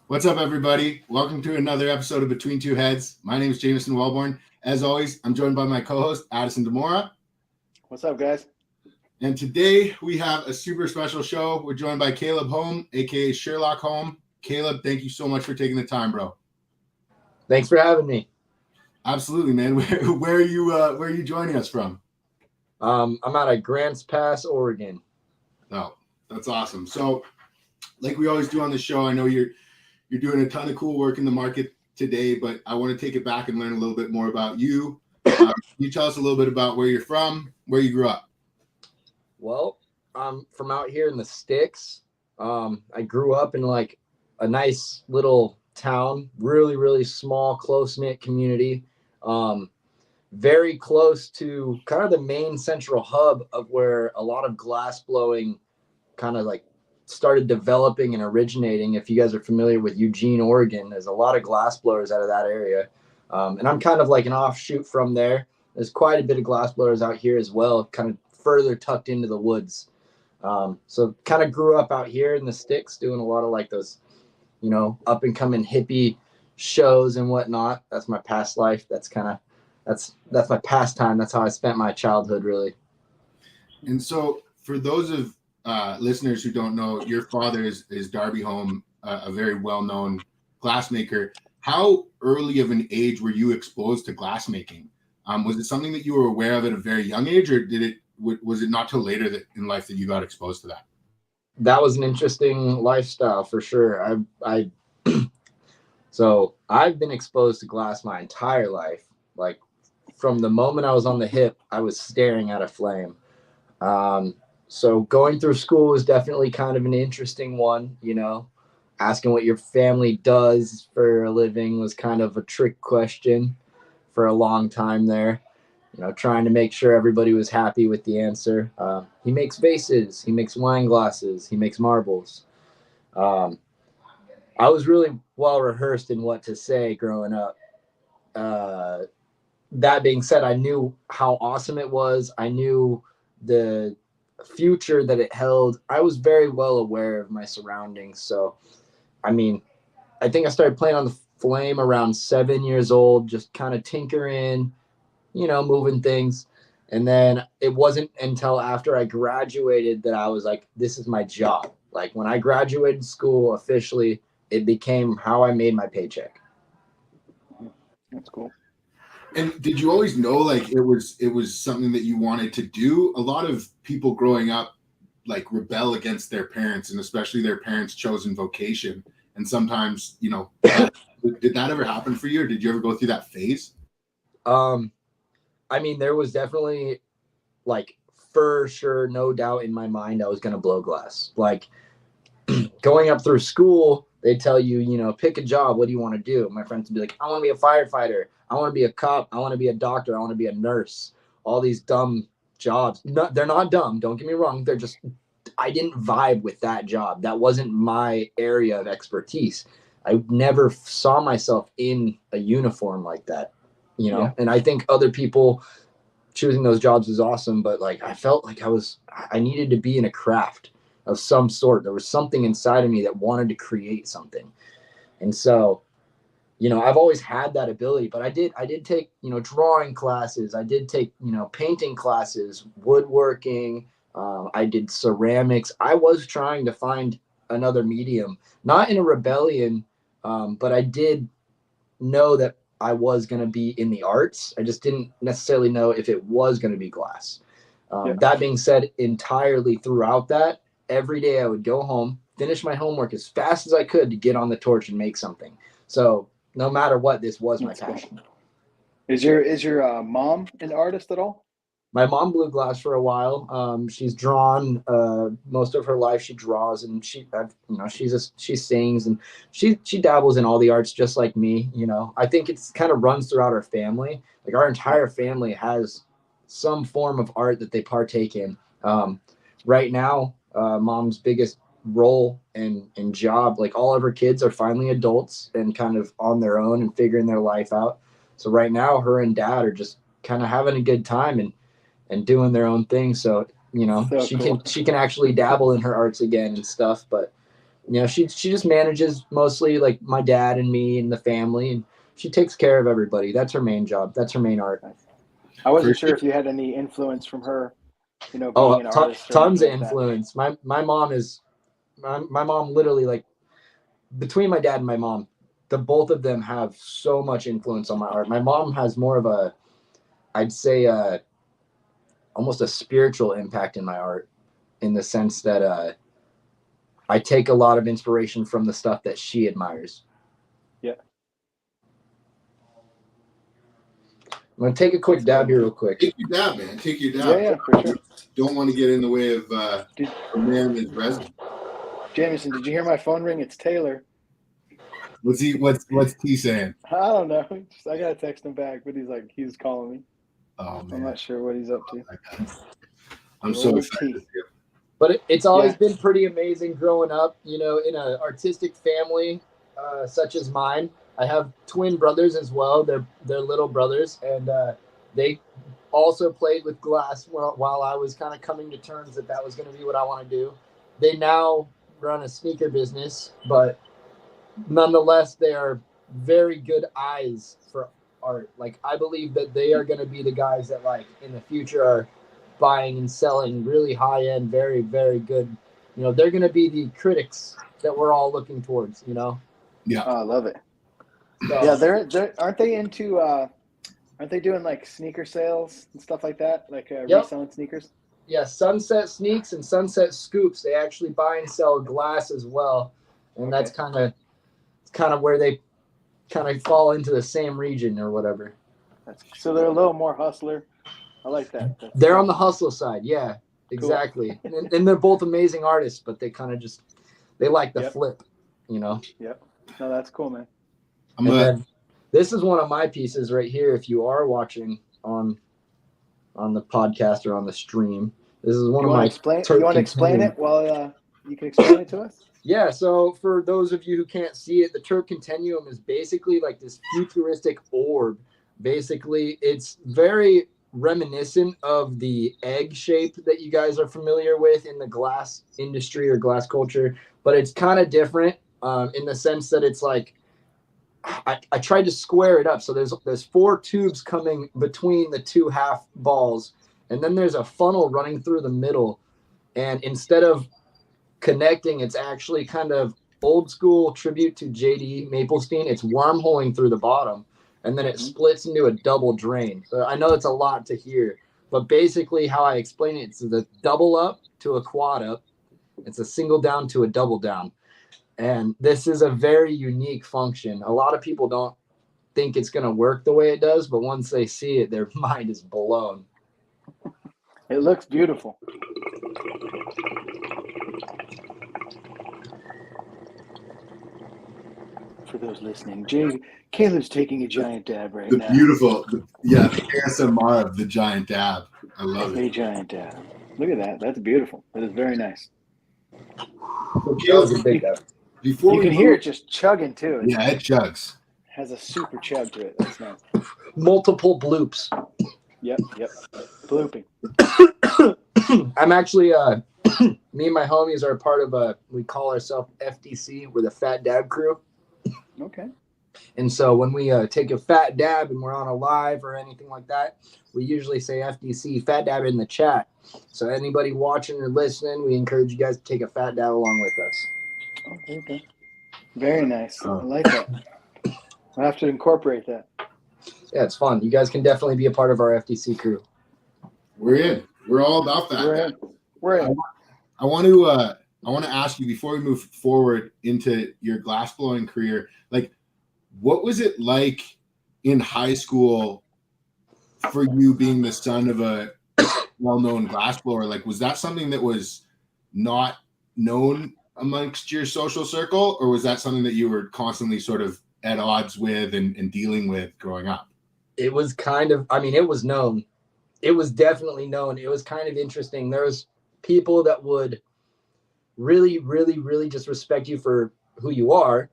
What's up, everybody? Welcome to another episode of Between Two Heads. My name is Jameson, Welbourn. As always, I'm joined by my co-host, Addison, DeMoura. What's up, guys? And today we have a super special show. We're joined by Caleb Holm, aka Sherlock Holm. Caleb, thank you so much for taking the time, bro. Thanks for having me. Absolutely, man. Where are you joining us from? I'm out of Grants Pass, Oregon. Oh, that's awesome. So, like we always do on the show, I know you're doing a ton of cool work in the market today, but I want to take it back and learn a little bit more about you. Can you tell us a little bit about where you're from, where you grew up? Well, I'm from out here in the sticks. I grew up in like a nice little town, really, really small, close-knit community. Very close to kind of the main central hub of where a lot of glass blowing kind of like started developing and originating. If you guys are familiar with Eugene, Oregon, there's a lot of glass blowers out of that area. And I'm kind of like an offshoot from there. There's quite a bit of glass blowers out here as well, kind of further tucked into the woods. So kind of grew up out here in the sticks doing a lot of like those, up and coming hippie shows and whatnot. That's my past life. That's my pastime. That's how I spent my childhood, really. And so for those of listeners who don't know, your father is Darby Holm, a very well-known glassmaker. How early of an age were you exposed to glassmaking? Was it something that you were aware of at a very young age, or was it not till later in life that you got exposed to that? That was an interesting lifestyle for sure. So I've been exposed to glass my entire life. Like from the moment I was on the hip, I was staring at a flame. So going through school was definitely kind of an interesting one, asking what your family does for a living was kind of a trick question for a long time there, trying to make sure everybody was happy with the answer. He makes vases, he makes wine glasses, he makes marbles. I was really well rehearsed in what to say growing up. That being said, I knew how awesome it was. I knew the future that it held. I was very well aware of my surroundings. So, I think I started playing on the flame around 7 years old, just kind of tinkering, moving things. And then it wasn't until after I graduated that I was like, this is my job. Like when I graduated school officially, it became how I made my paycheck. That's cool. And did you always know like it was something that you wanted to do? A lot of people growing up like rebel against their parents, and especially their parents' chosen vocation. And sometimes, did that ever happen for you, or did you ever go through that phase? There was definitely like for sure, no doubt in my mind I was going to blow glass. Like going up through school, they tell you, pick a job. What do you want to do? My friends would be like, I want to be a firefighter. I want to be a cop. I want to be a doctor. I want to be a nurse. All these dumb jobs. No, they're not dumb. Don't get me wrong. They're just, I didn't vibe with that job. That wasn't my area of expertise. I never saw myself in a uniform like that, Yeah. And I think other people choosing those jobs is awesome. But like, I felt like I needed to be in a craft of some sort. There was something inside of me that wanted to create something. And so, I've always had that ability, but I did take, drawing classes. I did take, painting classes, woodworking. I did ceramics. I was trying to find another medium, not in a rebellion, but I did know that I was going to be in the arts. I just didn't necessarily know if it was going to be glass. That being said, entirely throughout that, every day I would go home, finish my homework as fast as I could to get on the torch and make something. So no matter what, this was my passion. Is your mom an artist at all? My mom blew glass for a while. She's drawn most of her life. She draws and she sings and she dabbles in all the arts just like me. I think it's kind of runs throughout our family. Like our entire family has some form of art that they partake in. Right now, mom's biggest role and job, like all of her kids are finally adults and kind of on their own and figuring their life out. So right now her and dad are just kind of having a good time and doing their own thing. So, So she cool. can actually dabble in her arts again and stuff. But You know, she just manages mostly like my dad and me and the family, and she takes care of everybody. That's her main job. That's her main art. I wasn't sure if you had any influence from her, you know, being Oh, an artist or tons of anything like influence. My mom is my mom literally, like, between my dad and my mom, the both of them have so much influence on my art. My mom has more of a, I'd say, almost a spiritual impact in my art, in the sense that I take a lot of inspiration from the stuff that she admires. Yeah. I'm gonna take a quick dab here real quick. Take your dab, man. Take your dab. Yeah, for sure. Don't want to get in the way of a man that's resident. Jameson, did you hear my phone ring? It's Taylor. What's he saying? I don't know. I gotta text him back, but he's calling me. Oh man, I'm not sure what he's up to. I'm so excited. But it's always been pretty amazing growing up, you know, in an artistic family such as mine. I have twin brothers as well. They're little brothers, and they also played with glass while I was kind of coming to terms that was going to be what I want to do. They now run a sneaker business, but nonetheless, they are very good eyes for art. Like, I believe that they are going to be the guys that, like, in the future are buying and selling really high-end, very, very good. You know, they're going to be the critics that we're all looking towards, you know? Yeah. Oh, I love it. So, Yeah, they're aren't they into aren't they doing like sneaker sales and stuff like that? Like reselling sneakers? Yeah, Sunset Sneaks and Sunset Scoops, they actually buy and sell glass as well. And that's kind of where they kind of fall into the same region or whatever. So they're a little more hustler. I like that. They're on the hustle side. Yeah, exactly. Cool. and they're both amazing artists, but they kind of they like the flip, you know? Yep. No, that's cool, man. Then this is one of my pieces right here. If you are watching on the podcast or on the stream, this is one of my. You want to explain it while you can explain it to us? Yeah. So for those of you who can't see it, the Turp Continuum is basically like this futuristic orb. Basically, it's very reminiscent of the egg shape that you guys are familiar with in the glass industry or glass culture, but it's kind of different in the sense that it's like, I tried to square it up. So there's 4 tubes coming between the 2 half balls, and then there's a funnel running through the middle. And instead of connecting, it's actually kind of old school tribute to J.D. Maplestein. It's wormholing through the bottom, and then it splits into a double drain. So I know it's a lot to hear, but basically how I explain it, it's the double up to a quad up. It's a single down to a double down. And this is a very unique function. A lot of people don't think it's going to work the way it does, but once they see it, their mind is blown. It looks beautiful. For those listening, Caleb's taking a giant dab right now. Beautiful. The ASMR of the giant dab. I love it. A giant dab. Look at that. That's beautiful. That is very nice. So Caleb, before you can hear it just chugging too. Yeah, it chugs. Has a super chug to it. That's nice. Multiple bloops. Yep. Blooping. I'm actually me and my homies are part of we call ourselves FDC. We're the Fat Dab Crew. Okay. And so when we take a fat dab and we're on a live or anything like that, we usually say FDC, Fat Dab in the chat. So anybody watching or listening, we encourage you guys to take a fat dab along with us. Okay. Very nice. I like that. I'll have to incorporate that. Yeah, it's fun. You guys can definitely be a part of our FDC crew. We're in. We're all about that. We're in. I want to ask you before we move forward into your glass blowing career, like, what was it like in high school for you being the son of a well-known glass blower? Like, was that something that was not known amongst your social circle, or was that something that you were constantly sort of at odds with and dealing with growing up? It was kind of, it was known. It was definitely known. It was kind of interesting. There was people that would really, really, really just respect you for who you are.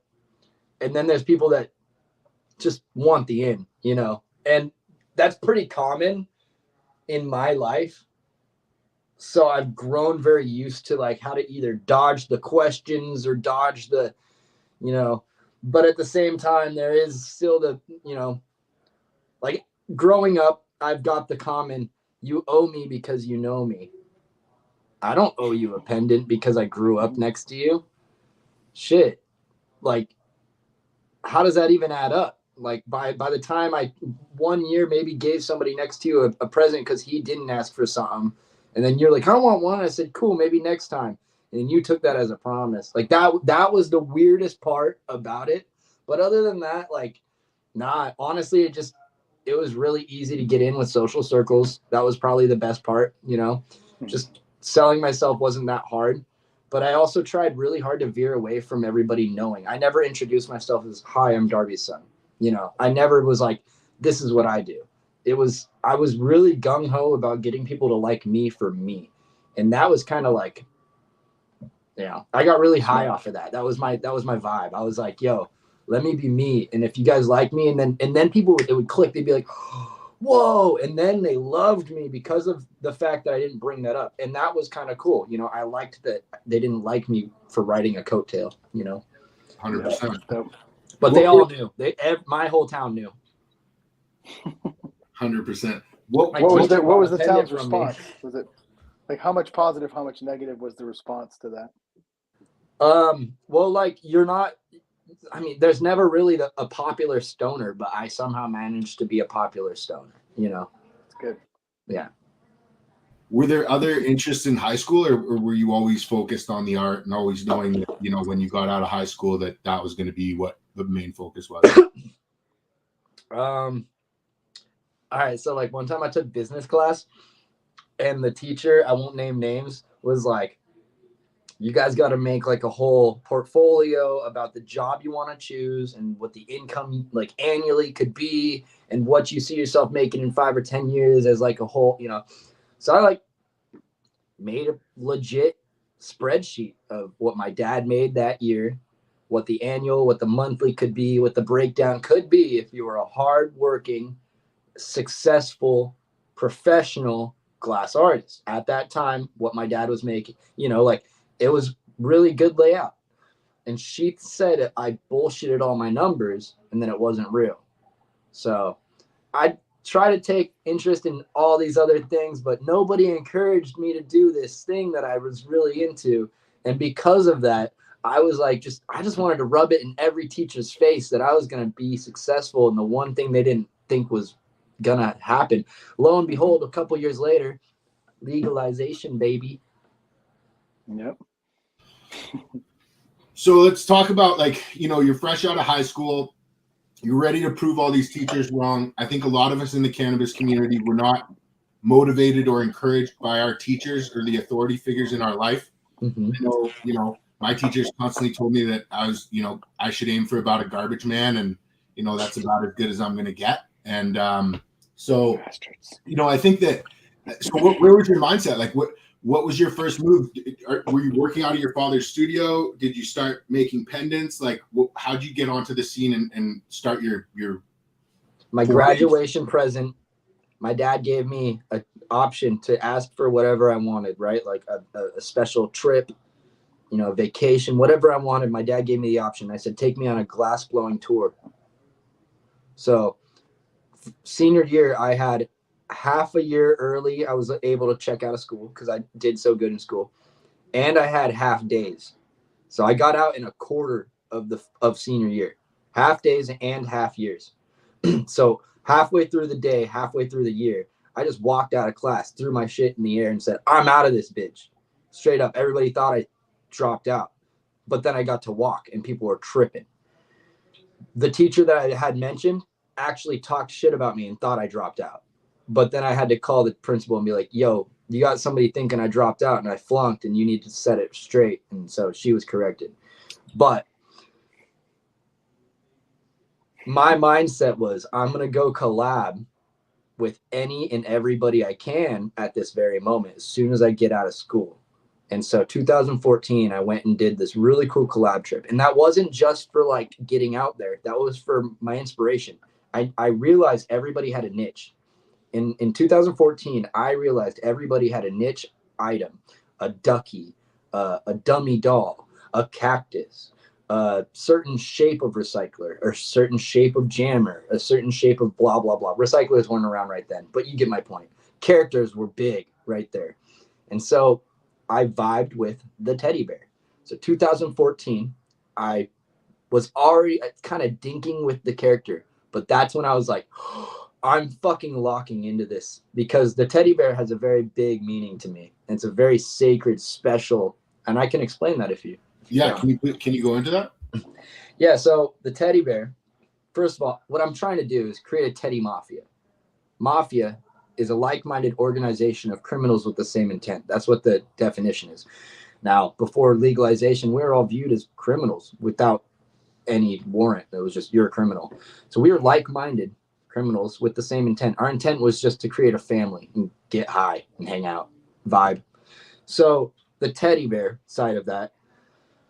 And then there's people that just want the in, you know, and that's pretty common in my life. So I've grown very used to like how to either dodge the questions or dodge the, but at the same time, there is still the, like growing up, I've got the common, you owe me because you know me. I don't owe you a pendant because I grew up next to you. Shit. Like, how does that even add up? Like by the time I 1 year maybe gave somebody next to you a present because he didn't ask for something, and then you're like, I don't want one. I said, cool, maybe next time. And you took that as a promise. Like that was the weirdest part about it. But other than that, like, nah, honestly, it was really easy to get in with social circles. That was probably the best part, just selling myself wasn't that hard. But I also tried really hard to veer away from everybody knowing. I never introduced myself as, hi, I'm Darby's son. I never was like, this is what I do. I was really gung-ho about getting people to like me for me. And that was kind of like, I got really high off of that. That was my vibe. I was like, yo, let me be me. And if you guys like me, and then people, it would click. They'd be like, whoa. And then they loved me because of the fact that I didn't bring that up. And that was kind of cool. I liked that they didn't like me for writing a coattail, 100%. But they all knew. My whole town knew. 100%. What was the town's response? Was it like how much positive, how much negative was the response to that? Well, like there's never really a popular stoner, but I somehow managed to be a popular stoner, It's good. Yeah. Were there other interests in high school, or were you always focused on the art and always knowing that, when you got out of high school that was going to be what the main focus was? All right. So like one time I took business class and the teacher, I won't name names, was like, you guys got to make like a whole portfolio about the job you want to choose and what the income like annually could be and what you see yourself making in 5 or 10 years as like a whole, So I like made a legit spreadsheet of what my dad made that year, what the annual, what the monthly could be, what the breakdown could be if you were a hardworking, successful, professional glass artist. At that time, what my dad was making, like it was really good layout. And she said I bullshitted all my numbers and then it wasn't real. So I try to take interest in all these other things, but nobody encouraged me to do this thing that I was really into. And because of that, I was like, I just wanted to rub it in every teacher's face that I was going to be successful. And the one thing they didn't think was going to happen. Lo and behold, a couple years later, legalization, baby. Yep. So let's talk about you're fresh out of high school. You're ready to prove all these teachers wrong. I think a lot of us in the cannabis community were not motivated or encouraged by our teachers or the authority figures in our life. Mm-hmm. My teachers constantly told me that I was, I should aim for about a garbage man, and that's about as good as I'm going to get. And so, I think that. So, where was your mindset? Like, what was your first move? Were you working out of your father's studio? Did you start making pendants? Like, how did you get onto the scene and start your? My graduation present, my dad gave me an option to ask for whatever I wanted, right? Like a special trip, vacation, whatever I wanted. My dad gave me the option. I said, take me on a glass blowing tour. So senior year, I had half a year early. I was able to check out of school because I did so good in school, and I had half days. So I got out in a quarter of senior year, half days and half years. So halfway through the day, halfway through the year, I just walked out of class, threw my shit in the air and said, I'm out of this bitch. Straight up. Everybody thought I dropped out, but then I got to walk and people were tripping. The teacher that I had mentioned actually talked shit about me and thought I dropped out. But then I had to call the principal and be like, yo, you got somebody thinking I dropped out and I flunked and you need to set it straight. And so she was corrected. But my mindset was I'm going to go collab with any and everybody I can at this very moment as soon as I get out of school. And so 2014, I went and did this really cool collab trip. And that wasn't just for like getting out there. That was for my inspiration. I realized everybody had a niche. In 2014, I realized everybody had a niche item, a ducky, a dummy doll, a cactus, a certain shape of recycler, or certain shape of jammer, a certain shape of blah, blah, blah. Recyclers weren't around right then, but you get my point. Characters were big right there. And so I vibed with the teddy bear. So 2014, I was already kind of dinking with the character, but that's when I was like, oh, I'm fucking locking into this, because the teddy bear has a very big meaning to me. It's a very sacred, special, and I can explain that if you. Yeah, can you go into that? Yeah, so the teddy bear, first of all, what I'm trying to do is create a teddy mafia. Mafia is a like-minded organization of criminals with the same intent. That's what the definition is. Now, before legalization, we were all viewed as criminals without any warrant. It was just, you're a criminal. So we were like-minded criminals with the same intent. Our intent was just to create a family and get high and hang out, vibe. So the teddy bear side of that,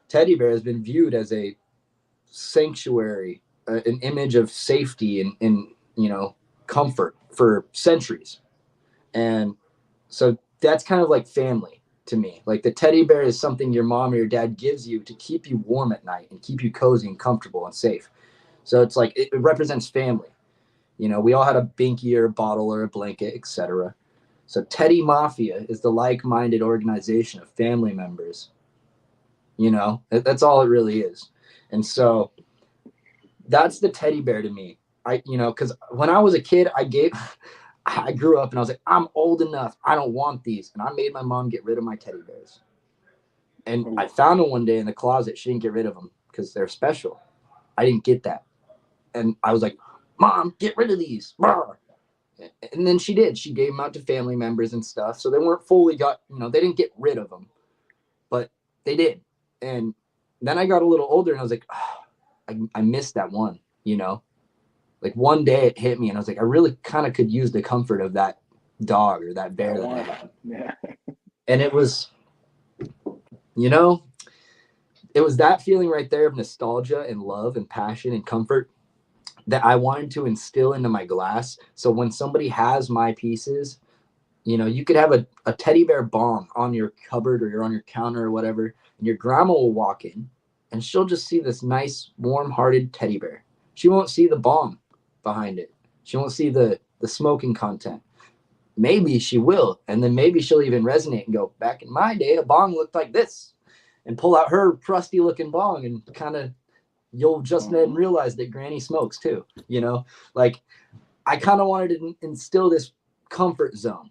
teddy bear has been viewed as a sanctuary, an image of safety and comfort for centuries. And so that's kind of like family to me. Like the teddy bear is something your mom or your dad gives you to keep you warm at night and keep you cozy and comfortable and safe. So it's like it represents family. We all had a binky or a bottle or a blanket, etc. So Teddy Mafia is the like-minded organization of family members. That's all it really is. And so that's the teddy bear to me. Because when I was a kid, I grew up and I was like, I'm old enough. I don't want these. And I made my mom get rid of my teddy bears. And I found them one day in the closet. She didn't get rid of them because they're special. I didn't get that. And I was like, Mom, get rid of these. And then she did. She gave them out to family members and stuff. So they weren't fully they didn't get rid of them, but they did. And then I got a little older and I was like, I missed that one, Like one day it hit me and I was like, I really kind of could use the comfort of that dog or that bear that I had. Yeah. And it was, it was that feeling right there of nostalgia and love and passion and comfort that I wanted to instill into my glass. So when somebody has my pieces, you could have a teddy bear bong on your cupboard or you're on your counter or whatever, and your grandma will walk in and she'll just see this nice, warm-hearted teddy bear. She won't see the bong behind it. She won't see the smoking content. Maybe she will, and then maybe she'll even resonate and go, back in my day, a bong looked like this, and pull out her crusty looking bong and kind of, you'll just then realize that Granny smokes too, like I kind of wanted to instill this comfort zone,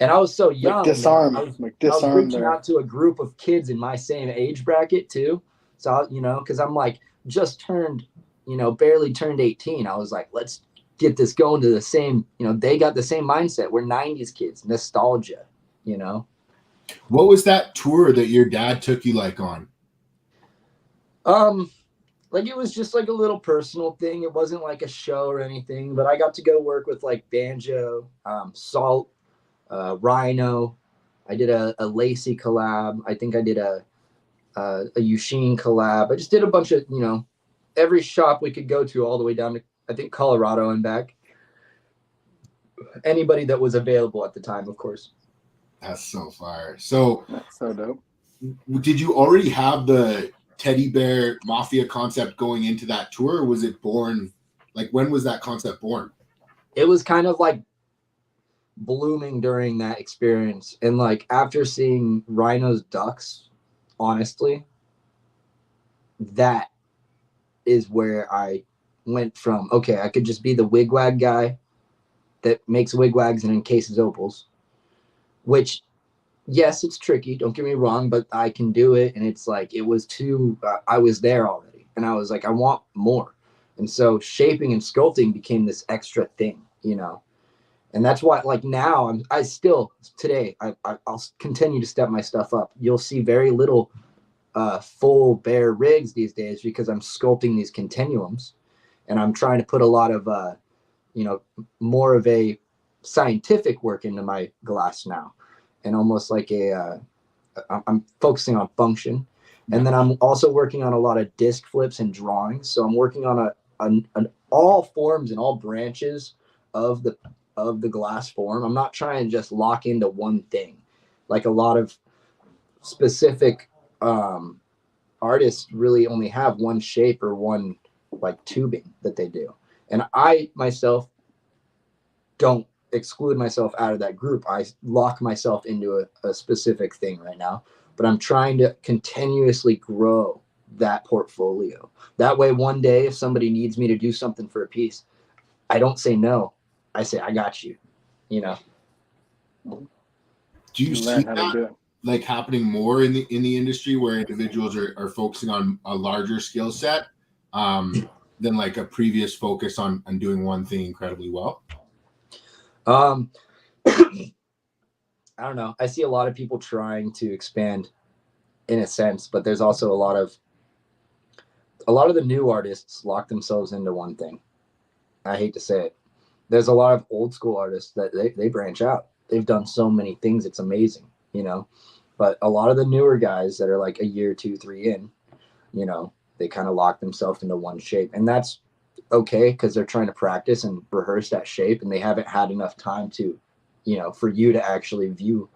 and I was so young. Disarm. I was reaching out to a group of kids in my same age bracket too. So, because I'm like, just turned, barely turned 18. I was like, let's get this going to the same, they got the same mindset. We're 90s kids, nostalgia, What was that tour that your dad took you on? Like it was just like a little personal thing. It wasn't like a show or anything, but I got to go work with like Banjo, Salt, Rhino. I did a Lacey collab. I think I did a Eugene collab. I just did a bunch of, every shop we could go to all the way down to, I think, Colorado and back. Anybody that was available at the time, of course. That's so fire. So that's so dope. Did you already have the teddy bear mafia concept going into that tour, or was it born? Like, when was that concept born? It was kind of like blooming during that experience. And like after seeing Rhino's ducks, honestly, that is where I went from, okay, I could just be the wigwag guy that makes wigwags and encases opals, which, yes, it's tricky, don't get me wrong, but I can do it. And it's like, it was I was there already. And I was like, I want more. And so shaping and sculpting became this extra thing, and that's why, like, now I still today, I'll continue to step my stuff up. You'll see very little full bear rigs these days because I'm sculpting these continuums, and I'm trying to put a lot of more of a scientific work into my glass now, and almost like I'm focusing on function. And then I'm also working on a lot of disc flips and drawings. So I'm working on an all forms and all branches of of the glass form. I'm not trying to just lock into one thing. Like a lot of specific artists really only have one shape or one like tubing that they do. And I myself don't exclude myself out of that group. I lock myself into a specific thing right now, but I'm trying to continuously grow that portfolio. That way, one day, if somebody needs me to do something for a piece, I don't say no. I say, I got you, you know? Do you see that like happening more in the industry where individuals are focusing on a larger skill set than like a previous focus on doing one thing incredibly well? I don't know. I see a lot of people trying to expand in a sense, but there's also a lot of the new artists lock themselves into one thing. I hate to say it. There's a lot of old school artists that they branch out. They've done so many things. It's amazing, you know, but a lot of the newer guys that are like a year, 2, 3 in, you know, they kind of lock themselves into one shape, and that's okay, because they're trying to practice and rehearse that shape, and they haven't had enough time to, you know, for you to actually view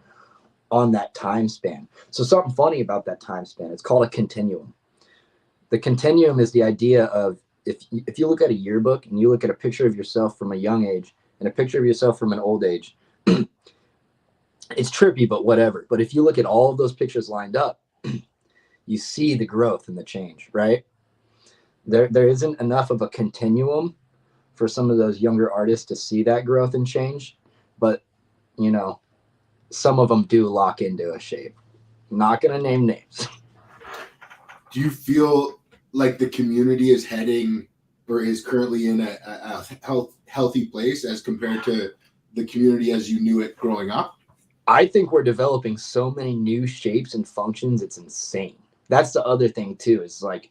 on that time span. So something funny about that time span, it's called a continuum. The continuum is the idea of if you look at a yearbook and you look at a picture of yourself from a young age and a picture of yourself from an old age, it's trippy, but whatever. But if you look at all of those pictures lined up, you see the growth and the change, right? There isn't enough of a continuum for some of those younger artists to see that growth and change, but you know, some of them do lock into a shape. I'm not gonna name names. Do you feel like the community is heading or is currently in a healthy place as compared to the community as you knew it growing up? I think we're developing so many new shapes and functions. It's insane. That's the other thing too, is like,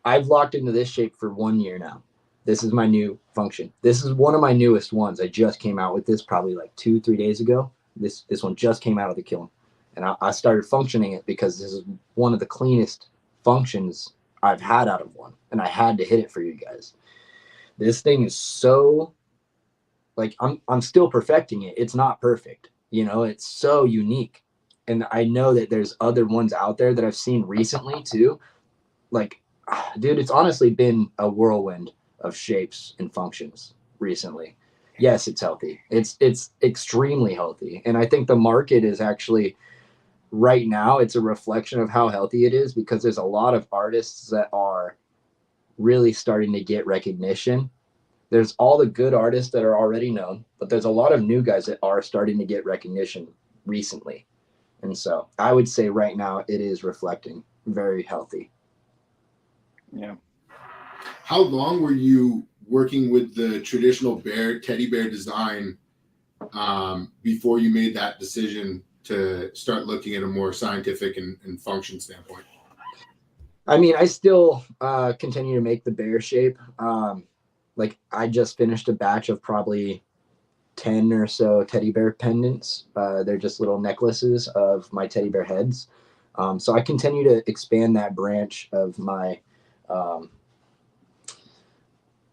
I've locked into this shape for 1 year now. This is my new function. This is one of my newest ones. I just came out with this probably like 2-3 days ago. This one just came out of the kiln, and I started functioning it because this is one of the cleanest functions I've had out of one, and I had to hit it for you guys. This thing is so, like, I'm still perfecting it. It's not perfect, you know. It's so unique, and I know that there's other ones out there that I've seen recently too. Like, dude, it's honestly been a whirlwind of shapes and functions recently. Yes, it's healthy. It's extremely healthy. And I think the market is actually, right now, it's a reflection of how healthy it is, because there's a lot of artists that are really starting to get recognition. There's all the good artists that are already known, but there's a lot of new guys that are starting to get recognition recently. And so I would say right now it is reflecting very healthy. Yeah. How long were you working with the traditional teddy bear design before you made that decision to start looking at a more scientific and function standpoint? I mean, I still continue to make the bear shape. Like, I just finished a batch of probably 10 or so teddy bear pendants. They're just little necklaces of my teddy bear heads. So I continue to expand that branch of my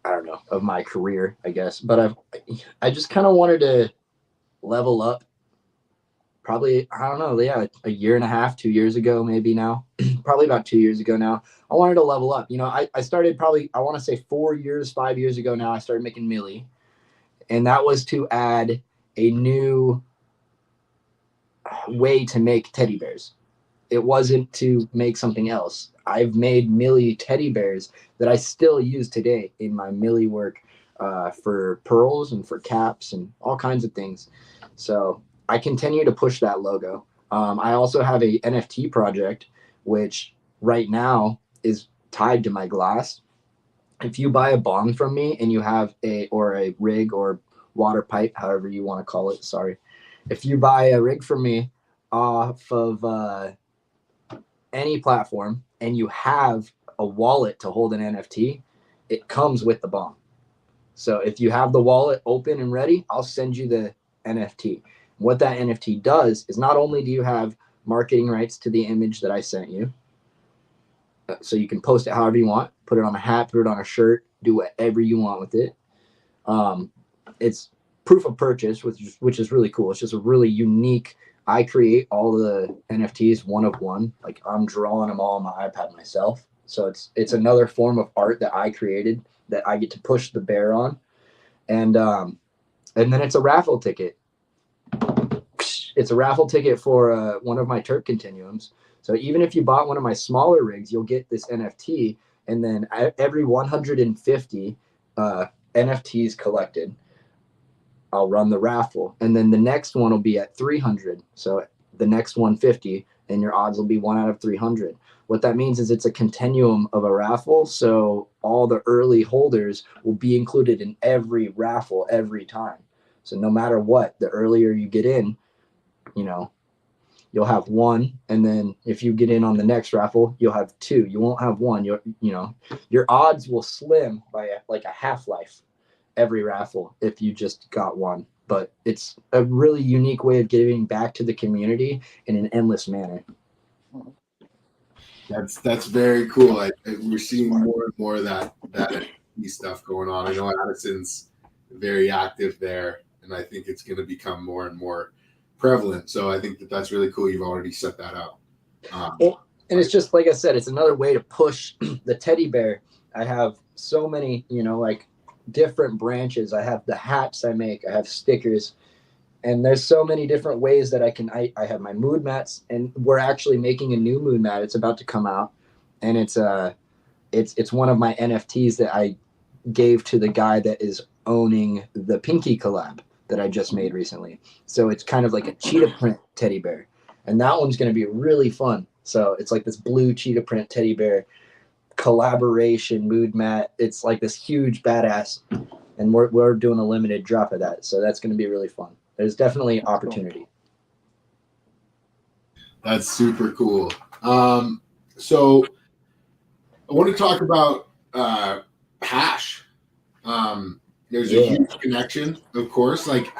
I don't know, of my career, I guess. But I just kind of wanted to level up. Probably, I don't know, yeah, a year and a half, 2 years ago, maybe now. Probably about 2 years ago now. I wanted to level up. You know, I started probably, I want to say 5 years ago now, I started making Millie. And that was to add a new way to make teddy bears. It wasn't to make something else. I've made Millie teddy bears that I still use today in my Millie work for pearls and for caps and all kinds of things. So I continue to push that logo. I also have a NFT project, which right now is tied to my glass. If you buy a bong from me and you have a rig or water pipe, however you want to call it, sorry. If you buy a rig from me off of any platform and you have a wallet to hold an NFT, it comes with the bong. So if you have the wallet open and ready, I'll send you the NFT. What that NFT does is, not only do you have marketing rights to the image that I sent you, so you can post it however you want, put it on a hat, put it on a shirt, do whatever you want with it. It's proof of purchase, which is really cool. It's just a really unique. I create all the NFTs one of one. Like I'm drawing them all on my iPad myself. So it's another form of art that I created that I get to push the bear on. And then it's a raffle ticket. It's a raffle ticket for one of my Turk continuums. So even if you bought one of my smaller rigs, you'll get this NFT. And then every 150 NFTs collected, I'll run the raffle. And then the next one will be at 300. So the next 150, and your odds will be 1 out of 300. What that means is it's a continuum of a raffle. So all the early holders will be included in every raffle every time. So no matter what, the earlier you get in, you'll have one. And then if you get in on the next raffle, you'll have two. You won't have one. Your odds will slim by like a half-life every raffle if you just got one. But it's a really unique way of giving back to the community in an endless manner. That's very cool. We're seeing more and more of that stuff going on. I know Addison's very active there, and I think it's going to become more and more prevalent. So I think that's really cool. You've already set that up. And it's just like I said, it's another way to push the teddy bear. I have so many, like different branches. I have the hats I make. I have stickers. And there's so many different ways that I have my mood mats, and we're actually making a new mood mat. It's about to come out, and it's one of my NFTs that I gave to the guy that is owning the Pinky collab that I just made recently. So it's kind of like a cheetah print teddy bear, and that one's going to be really fun. So it's like this blue cheetah print teddy bear collaboration mood mat. It's like this huge badass, and we're doing a limited drop of that. So that's going to be really fun. There's definitely opportunity. That's super cool. So I want to talk about hash. There's a huge connection, of course. Like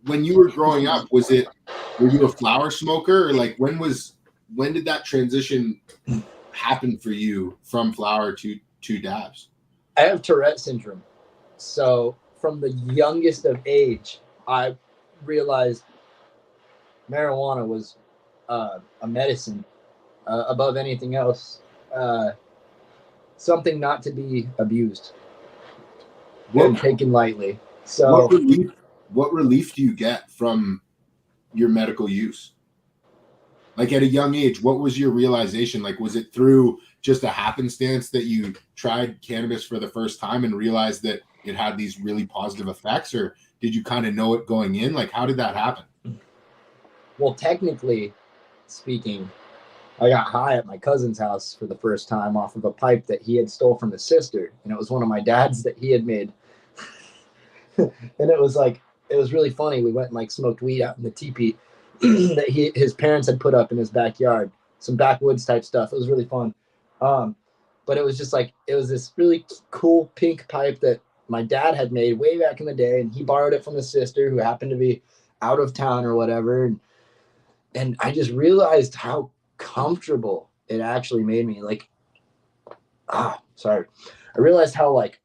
when you were growing up, were you a flower smoker, or like when did that transition happen for you from flower to dabs? I have Tourette syndrome. So from the youngest of age, I realized marijuana was a medicine above anything else, something not to be abused and taken lightly. So what relief do you get from your medical use? Like at a young age, what was your realization? Like, was it through just a happenstance that you tried cannabis for the first time and realized that it had these really positive effects, or did you kind of know it going in? Like, how did that happen? Well, technically speaking, I got high at my cousin's house for the first time off of a pipe that he had stole from his sister. And it was one of my dad's that he had made. And it was really funny. We went and like smoked weed out in the teepee that his parents had put up in his backyard, some backwoods type stuff. It was really fun. But it was just like, it was this really cool pink pipe that my dad had made way back in the day, and he borrowed it from his sister who happened to be out of town or whatever. And I just realized how comfortable it actually made me. Like, I realized how like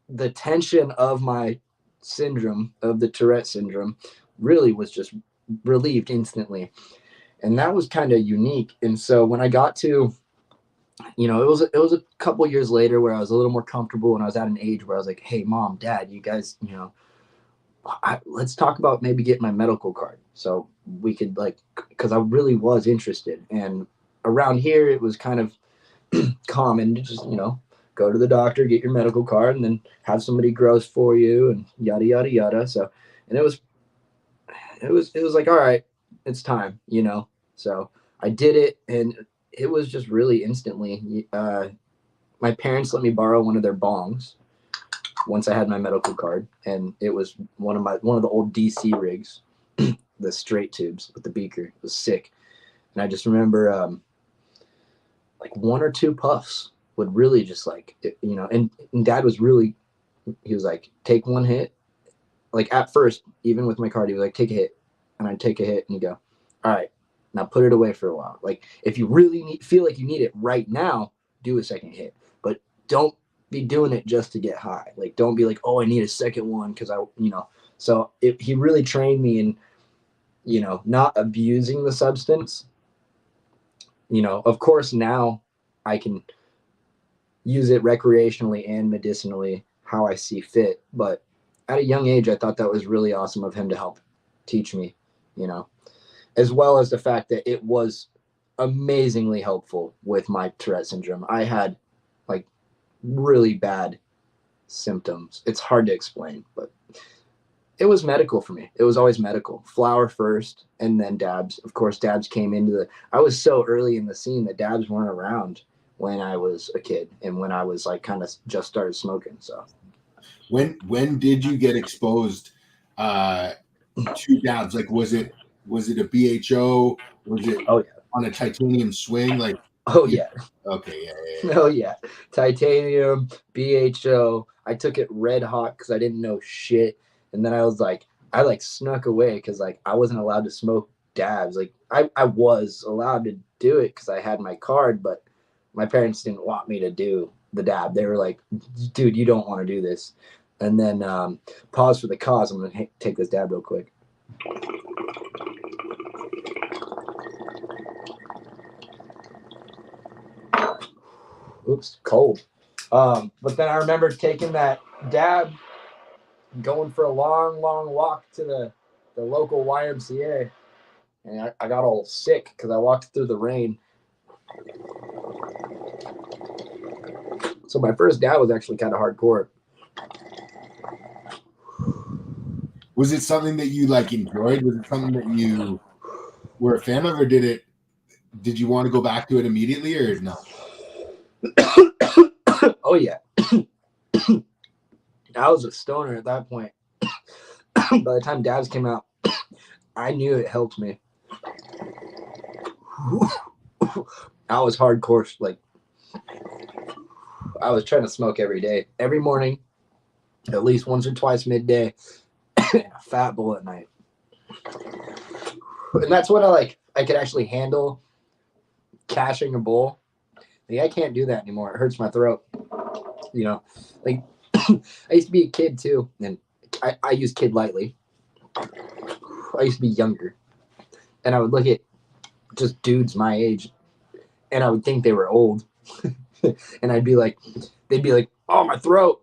the tension of my syndrome, of the Tourette syndrome, really was just relieved instantly. And that was kind of unique. And so when I got to, it was a couple years later where I was a little more comfortable, and I was at an age where I was like, hey, mom, dad, you guys, let's talk about maybe getting my medical card. So we could because I really was interested. And around here, it was kind of common to just, go to the doctor, get your medical card, and then have somebody gross for you and yada, yada, yada. So, and it was like, all right, it's time, So I did it, and it was just really instantly. My parents let me borrow one of their bongs once I had my medical card, and it was one of the old DC rigs, the straight tubes with the beaker. It was sick. And I just remember like one or two puffs would really just and dad was really, he was like, take one hit. Like at first, even with my card, he was like, take a hit. And I'd take a hit, and he'd go, all right, now put it away for a while. Like if you really feel like you need it right now, do a second hit, but don't be doing it just to get high. Like, don't be like, oh, I need a second one because So he really trained me in, not abusing the substance. Of course, now I can use it recreationally and medicinally how I see fit. But at a young age, I thought that was really awesome of him to help teach me, as well as the fact that it was amazingly helpful with my Tourette syndrome. I had like really bad symptoms. It's hard to explain, but it was medical for me. It was always medical. Flower first and then dabs. Of course, dabs came I was so early in the scene that dabs weren't around when I was a kid and when I was like kind of just started smoking. So when did you get exposed to dabs? Like, was it a BHO? Was it on a titanium swing? Like, yeah. Okay, yeah. Oh yeah, titanium, BHO. I took it red hot because I didn't know shit, and then I snuck away because like I wasn't allowed to smoke dabs. Like I was allowed to do it because I had my card, but my parents didn't want me to do the dab. They were like, "Dude, you don't want to do this." And then pause for the cause. I'm gonna take this dab real quick. Oops, cold. But then I remember taking that dab, going for a long, long walk to the local YMCA, and I got all sick because I walked through the rain. So my first dab was actually kind of hardcore. Was it something that you like enjoyed? Was it something that you were a fan of, or did you want to go back to it immediately, or no? Oh yeah. I was a stoner at that point. By the time dabs came out, I knew it helped me. I was hardcore. Like, I was trying to smoke every day, every morning, at least once or twice midday, and a fat bowl at night. And that's what I could actually handle cashing a bowl. Like, I can't do that anymore. It hurts my throat. Like I used to be a kid too, and I use kid lightly. I used to be younger, and I would look at just dudes my age, and I would think they were old, and they'd be like, "Oh, my throat."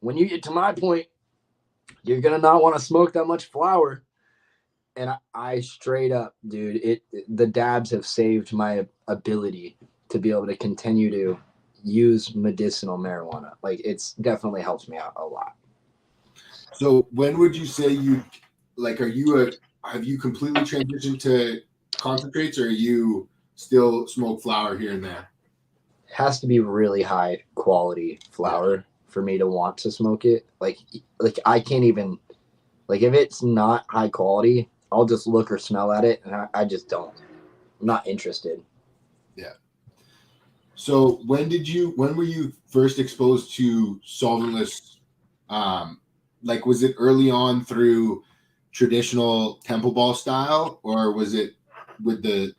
When you get to my point, you're gonna not want to smoke that much flower. And I straight up, dude, the dabs have saved my ability to be able to continue to use medicinal marijuana. Like, it's definitely helps me out a lot. So when would you say have you completely transitioned to concentrates, or are you still smoke flower here and there? Has to be really high quality flower for me to want to smoke it. Like I can't even, like, if it's not high quality, I'll just look or smell at it, and I just don't. I'm not interested. Yeah. So when were you first exposed to solventless? Like, was it early on through traditional temple ball style, or was it with the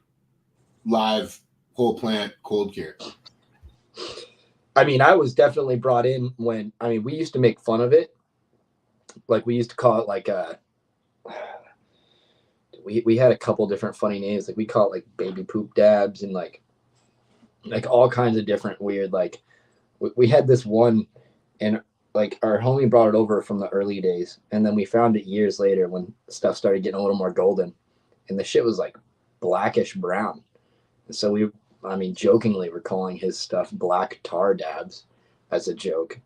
live whole plant cold cure? I mean, I was definitely brought in when, we used to make fun of it. Like, we used to call it we had a couple different funny names. Like, we call it like baby poop dabs and like all kinds of different weird, like we had this one, and like our homie brought it over from the early days, and then we found it years later when stuff started getting a little more golden, and the shit was like blackish brown. And so jokingly we're calling his stuff black tar dabs as a joke,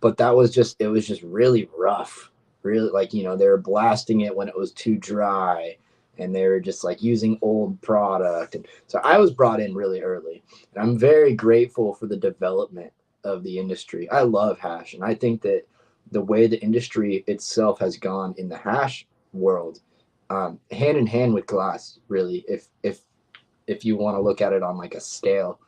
but it was just really rough. Really, like, they were blasting it when it was too dry, and they were just like using old product. And so I was brought in really early, and I'm very grateful for the development of the industry. I love hash, and I think that the way the industry itself has gone in the hash world, hand in hand with glass, really, if you want to look at it on like a scale,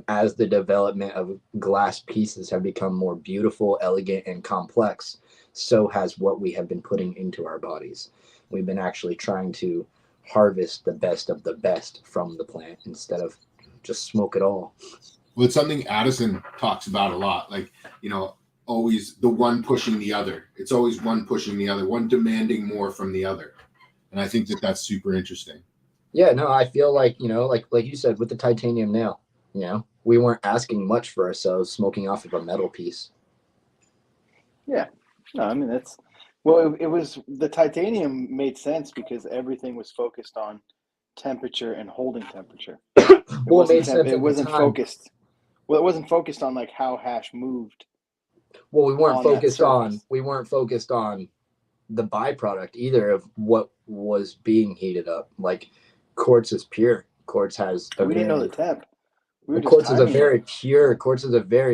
as the development of glass pieces have become more beautiful, elegant, and complex, so has what we have been putting into our bodies. We've been actually trying to harvest the best of the best from the plant instead of just smoke it all. Well, it's something Addison talks about a lot. Like, always the one pushing the other. It's always one pushing the other, one demanding more from the other. And I think that that's super interesting. Yeah, no, I feel like, like you said, with the titanium nail, we weren't asking much for ourselves smoking off of a metal piece. Yeah. No, I mean, it was the titanium made sense because everything was focused on temperature and holding temperature. Well, it made sense. It wasn't focused. Well, it wasn't focused on like how hash moved. Well, we weren't focused on the byproduct either of what was being heated up. Like quartz is pure. Quartz has we didn't know the temp. Quartz is a very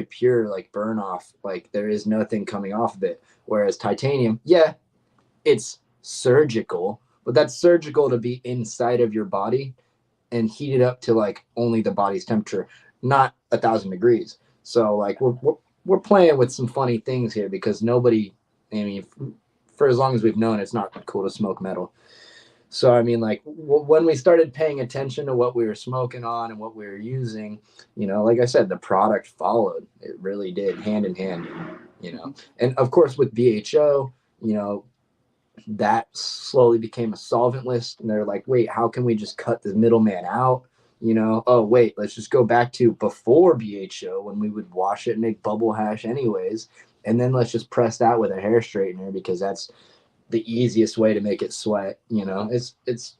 pure like burn off. Like there is nothing coming off of it. Whereas titanium, yeah, it's surgical, but that's surgical to be inside of your body and heat it up to like only the body's temperature, not 1,000 degrees. So like we're playing with some funny things here because nobody, I mean, for as long as we've known, it's not cool to smoke metal. So, I mean, like when we started paying attention to what we were smoking on and what we were using, like I said, the product followed. It really did, hand in hand, And of course, with BHO, that slowly became a solvent list. And they're like, wait, how can we just cut the middleman out? Oh, wait, let's just go back to before BHO when we would wash it and make bubble hash anyways. And then let's just press that with a hair straightener because that's the easiest way to make it sweat. It's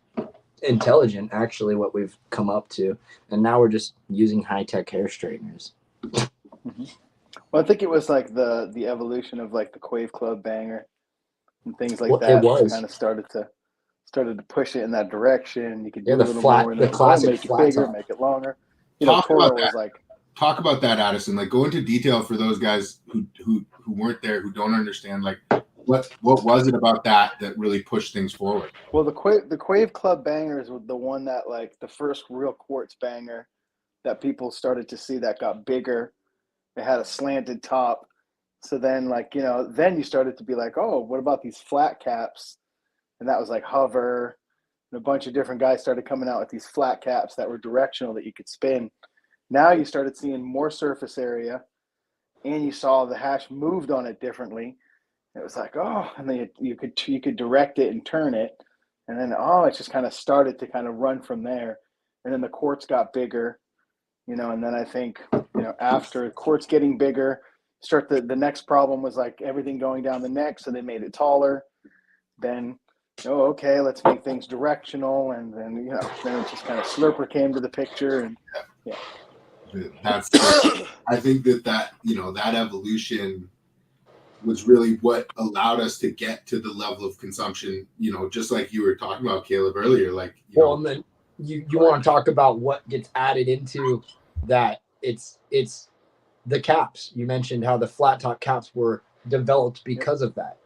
intelligent actually what we've come up to, and now we're just using high-tech hair straighteners. Mm-hmm. Well, I think it was like the evolution of like the Quave Club banger and things like that. It was kind of started to push it in that direction. You could do the a little flat, more, the classic make it flat bigger, top. make it longer. Talk about that. Was like, talk about that, Addison. Like, go into detail for those guys who weren't there, who don't understand. Like, what was it about that really pushed things forward? Well, the Quave Club bangers was the one that like the first real quartz banger that people started to see that got bigger. It had a slanted top. So then then you started to be like, oh, what about these flat caps? And that was like Hover. And a bunch of different guys started coming out with these flat caps that were directional that you could spin. Now you started seeing more surface area and you saw the hash moved on it differently. It was like, oh, and then you could direct it and turn it. And then, it just kind of started to kind of run from there. And then the quartz got bigger, and then I think, after quartz getting bigger, the next problem was like everything going down the neck. So they made it taller. Then, okay, let's make things directional. And then, then it just kind of Slurper came to the picture. And yeah. That's, I think that evolution was really what allowed us to get to the level of consumption, just like you were talking about, Caleb, earlier. Like, and then you want to talk about what gets added into that. It's the caps. You mentioned how the flat top caps were developed because of that.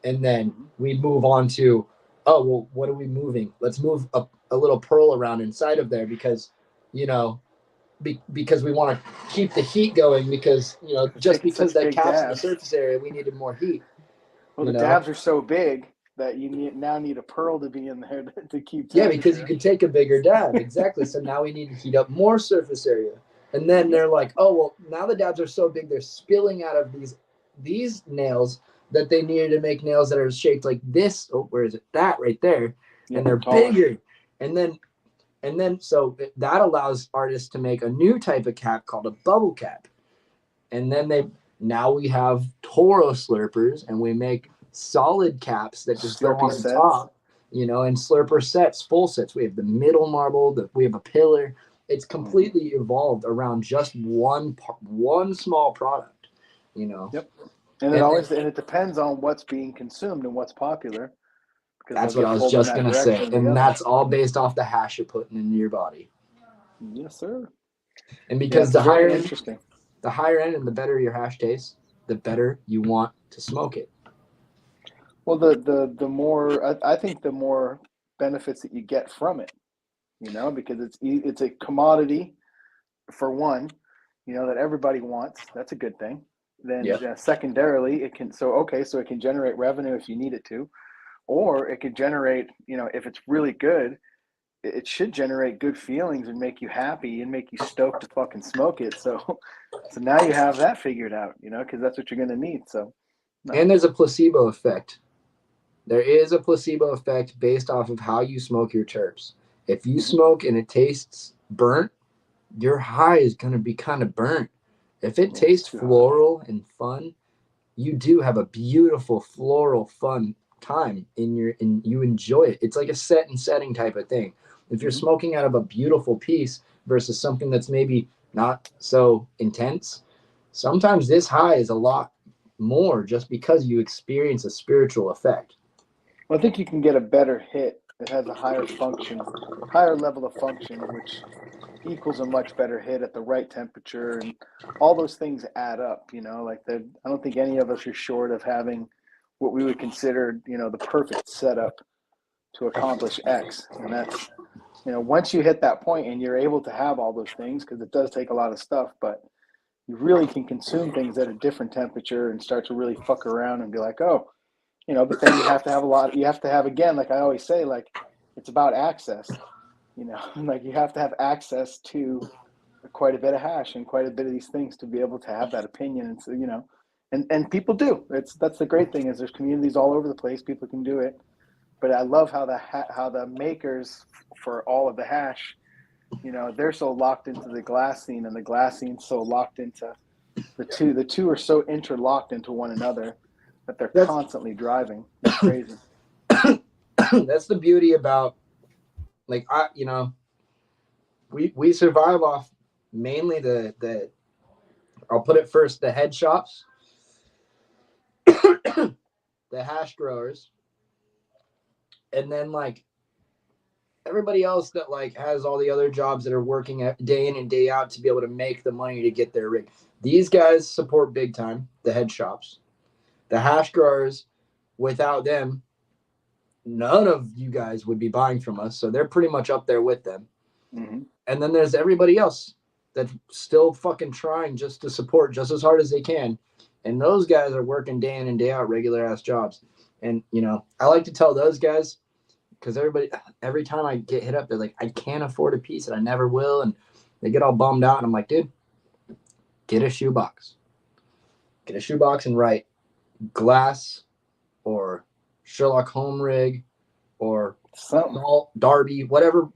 And then we move on to, what are we moving? Let's move a little pearl around inside of there because, because we want to keep the heat going because, just because that caps in the surface area, we needed more heat. Well, the dabs are so big that you now need a pearl to be in there to keep temperature. Yeah, because you can take a bigger dab. Exactly. So now we need to heat up more surface area. And then they're like, oh, well, now the dabs are so big, they're spilling out of these nails that they needed to make nails that are shaped like this. Oh, where is it? That right there. Yeah, and they're bigger. And then so that allows artists to make a new type of cap called a bubble cap. And then now we have Toro slurpers and we make solid caps that just go on the top, and slurper sets, full sets. We have the middle marble, we have a pillar. It's completely evolved around just one small product, Yep. And it depends on what's being consumed and what's popular. That's what I was just going to say. And that's all based off the hash you're putting into your body. Yes, sir. And because the higher end and the better your hash tastes, the better you want to smoke it. Well, the more, I think the more benefits that you get from it, because it's a commodity for one, that everybody wants. That's a good thing. Then secondarily, it can generate revenue if you need it to. Or it could generate, if it's really good, it should generate good feelings and make you happy and make you stoked to fucking smoke it. So now you have that figured out, you know, because that's what you're gonna need. So no. And there's a placebo effect. There is a placebo effect based off of how you smoke your terps. If you smoke and it tastes burnt, your high is going to be kind of burnt. If it tastes floral and fun, you do have a beautiful floral fun time and you enjoy it. It's like a set and setting type of thing. If you're smoking out of a beautiful piece versus something that's maybe not so intense, sometimes this high is a lot more just because you experience a spiritual effect. Well, I think you can get a better hit that has a higher level of function, which equals a much better hit at the right temperature, and all those things add up, you know, like I don't think any of us are short of having what we would consider, you know, the perfect setup to accomplish X. And that's, you know, once you hit that point and you're able to have all those things, because it does take a lot of stuff, but you really can consume things at a different temperature and start to really fuck around and be like, oh, you know, but then you have to have again, like I always say, like it's about access, you know, like you have to have access to quite a bit of hash and quite a bit of these things to be able to have that opinion. And so, you know, and people do. That's the great thing is there's communities all over the place. People can do it. But I love how the makers for all of the hash, you know, they're so locked into the glass scene, and the glass scene's so locked into the two. The two are so interlocked into one another that they're constantly driving. It's crazy. That's the beauty about, like, you know, we survive off mainly the I'll put it first, the head shops, the hash growers, and then like everybody else that like has all the other jobs that are working day in and day out to be able to make the money to get their rig. These guys support big time the head shops. The hash growers, without them, none of you guys would be buying from us. So they're pretty much up there with them. Mm-hmm. And then there's everybody else that's still fucking trying just to support just as hard as they can. And those guys are working day in and day out, regular ass jobs. And, you know, I like to tell those guys, because every time I get hit up, they're like, I can't afford a piece and I never will. And they get all bummed out. And I'm like, dude, get a shoebox. Get a shoebox and write glass or Sherlock Holmes rig or Salt Darby, whatever,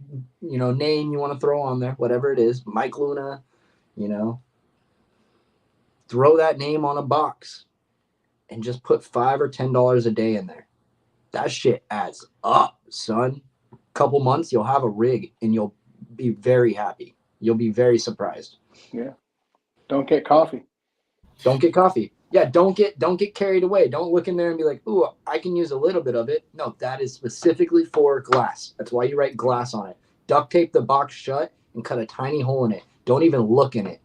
you know, name you want to throw on there, whatever it is, Mike Luna, you know, throw that name on a box and just put $5 or $10 a day in there. That shit adds up, son. Couple months, you'll have a rig and you'll be very happy. You'll be very surprised. Yeah. Don't get coffee. Don't get coffee. Yeah, don't get carried away. Don't look in there and be like, ooh, I can use a little bit of it. No, that is specifically for glass. That's why you write glass on it. Duct tape the box shut and cut a tiny hole in it. Don't even look in it.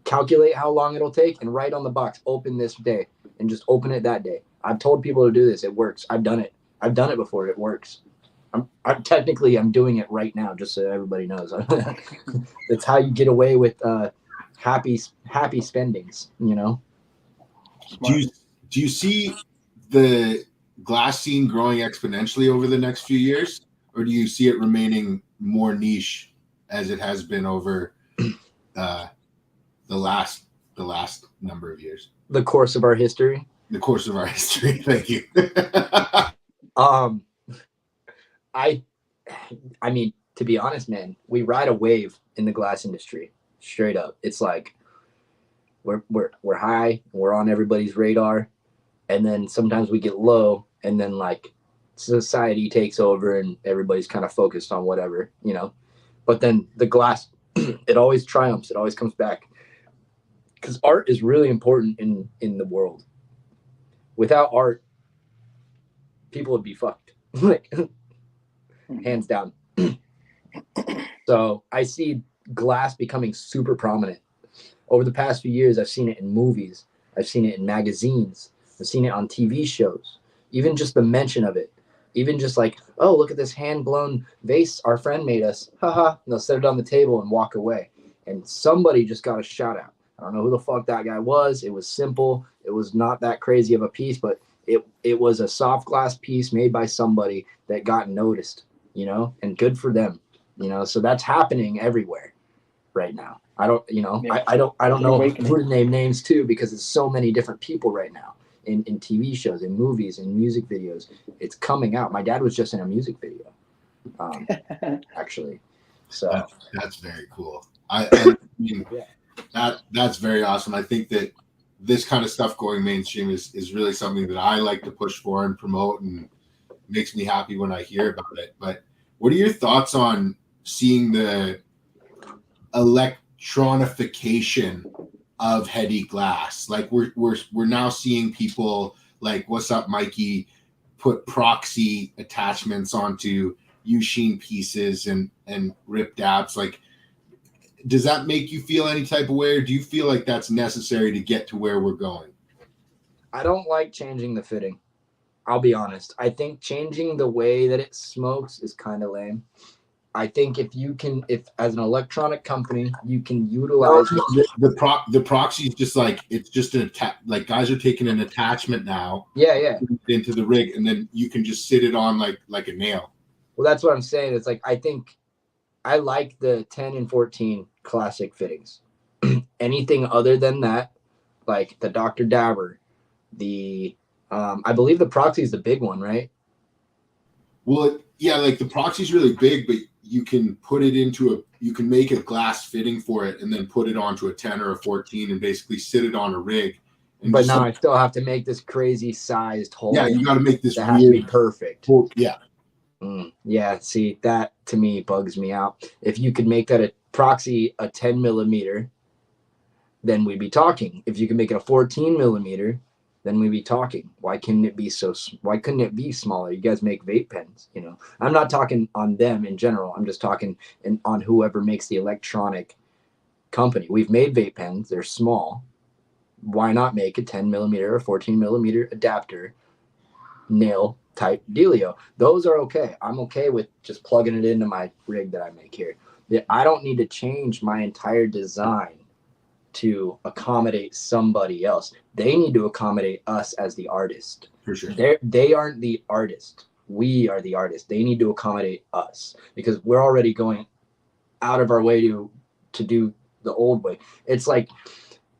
Calculate how long it'll take and write on the box, open this day, and just open it that day. I've told people to do this. It works. I've done it. I've done it before. It works. I'm doing it right now, just so everybody knows. That's how you get away with happy spendings, you know? Do you see the glass scene growing exponentially over the next few years, or do you see it remaining more niche as it has been over the last number of years? The course of our history. The course of our history. Thank you. I mean, to be honest, man, we ride a wave in the glass industry. Straight up, it's like we're high, we're on everybody's radar, and then sometimes we get low, and then like society takes over and everybody's kind of focused on whatever, you know. But then the glass, it always triumphs. It always comes back because art is really important in the world. Without art, people would be fucked, like hands down. So I see glass becoming super prominent. Over the past few years, I've seen it in movies. I've seen it in magazines. I've seen it on TV shows. Even just the mention of it. Even just like, oh, look at this hand-blown vase our friend made us. Haha. And they'll set it on the table and walk away. And somebody just got a shout out. I don't know who the fuck that guy was. It was simple. It was not that crazy of a piece, but it was a soft glass piece made by somebody that got noticed, you know, and good for them. So that's happening everywhere right now. I don't, Yeah. I don't know Awakening. who to name names to, because it's so many different people right now in TV shows, in movies, in music videos. It's coming out. My dad was just in a music video, actually. So that's very cool. I mean, yeah. that's very awesome. I think that this kind of stuff going mainstream is really something that I like to push for and promote, and makes me happy when I hear about it. But what are your thoughts on seeing the electronification of heady glass? Like we're now seeing people like, what's up, Mikey, put proxy attachments onto U-sheen pieces and rip dabs. Like, does that make you feel any type of way, or do you feel like that's necessary to get to where we're going? I don't like changing the fitting. I'll be honest. I think changing the way that it smokes is kind of lame. I think if as an electronic company, you can utilize the proxy is just like, it's just like guys are taking an attachment now into the rig, and then you can just sit it on like a nail. Well, that's what I'm saying. It's like, I think I like the 10 and 14 classic fittings. Anything other than that, like the Dr. Dabber, the I believe the proxy is the big one, right? Well, yeah, like the proxy is really big, but you can put it you can make a glass fitting for it and then put it onto a 10 or a 14 and basically sit it on a rig. But now I still have to make this crazy sized hole. Yeah, you got to make this that has to be perfect. Yeah. Yeah, see, that to me bugs me out. If you could make that a proxy a 10 millimeter, then we'd be talking. If you can make it a 14 millimeter, then we'd be talking. Why couldn't it be smaller? You guys make vape pens, I'm not talking on them in general. I'm just talking on whoever makes the electronic company. We've made vape pens. They're small. Why not make a 10 millimeter or 14 millimeter adapter nail type dealio? Those are okay. I'm okay with just plugging it into my rig that I make here. I don't need to change my entire design to accommodate somebody else. They need to accommodate us as the artist. For sure. They aren't the artist. We are the artist. They need to accommodate us, because we're already going out of our way to do the old way. It's like,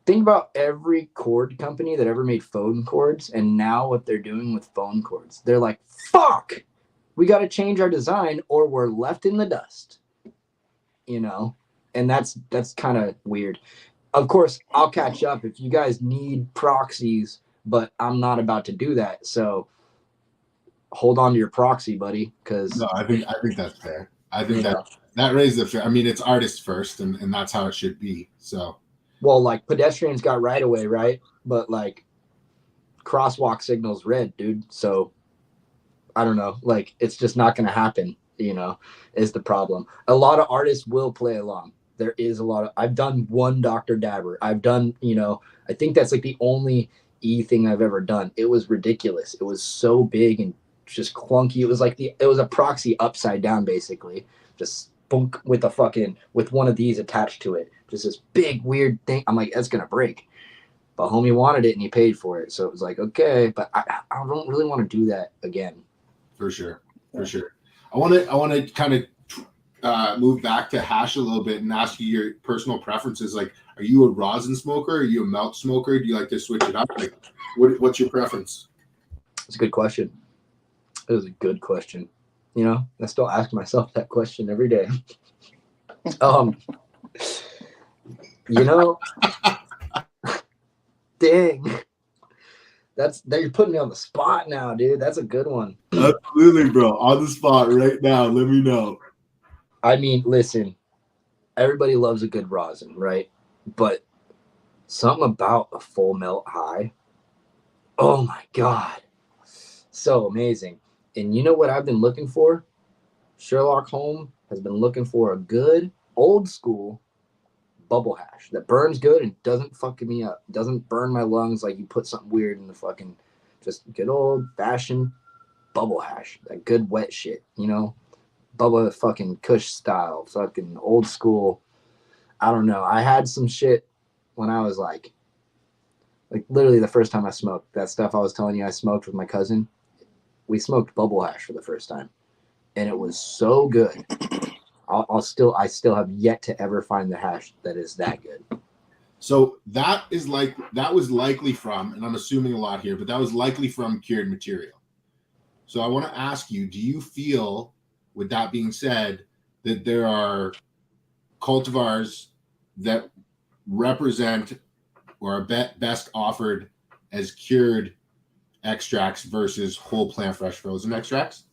think about every cord company that ever made phone cords, and now what they're doing with phone cords. They're like, fuck, we got to change our design or we're left in the dust. And that's kind of weird. Of course, I'll catch up if you guys need proxies, but I'm not about to do that. So hold on to your proxy, buddy. No, I think that's fair. I think that raises the fair. I mean, it's artists first, and that's how it should be. So, well, like pedestrians got right away, right? But like crosswalk signals red, dude. So I don't know. Like, it's just not going to happen. Is the problem. A lot of artists will play along. There is a lot of, I've done one Dr. Dabber. I've done, I think that's like the only E thing I've ever done. It was ridiculous. It was so big and just clunky. It was like it was a proxy upside down, basically. Just bunk with with one of these attached to it. Just this big weird thing. I'm like, that's going to break. But homie wanted it and he paid for it. So it was like, okay, but I don't really want to do that again. For sure. I want to kind of move back to hash a little bit and ask you your personal preferences. Like, are you a rosin smoker? Are you a melt smoker? Do you like to switch it up? Like, what's your preference? It's a good question. It was a good question. I still ask myself that question every day. Dang. You're putting me on the spot now, dude. That's a good one. Absolutely, bro. On the spot right now. Let me know. I mean, listen, everybody loves a good rosin, right? But something about a full melt high, oh my God, so amazing. And you know what I've been looking for? Sherlock Holmes has been looking for a good old school bubble hash that burns good and doesn't fuck me up, doesn't burn my lungs like you put something weird in the fucking, just good old fashioned bubble hash, that good wet shit, Bubba fucking Kush style, fucking old school. I don't know. I had some shit when I was like literally the first time I smoked that stuff I was telling you I smoked with my cousin. We smoked bubble hash for the first time, and it was so good. I still have yet to ever find the hash that is that good. So that was likely from, and I'm assuming a lot here, but that was likely from cured material. So I want to ask you, do you feel, with that being said, that there are cultivars that represent or are best offered as cured extracts versus whole plant fresh frozen extracts?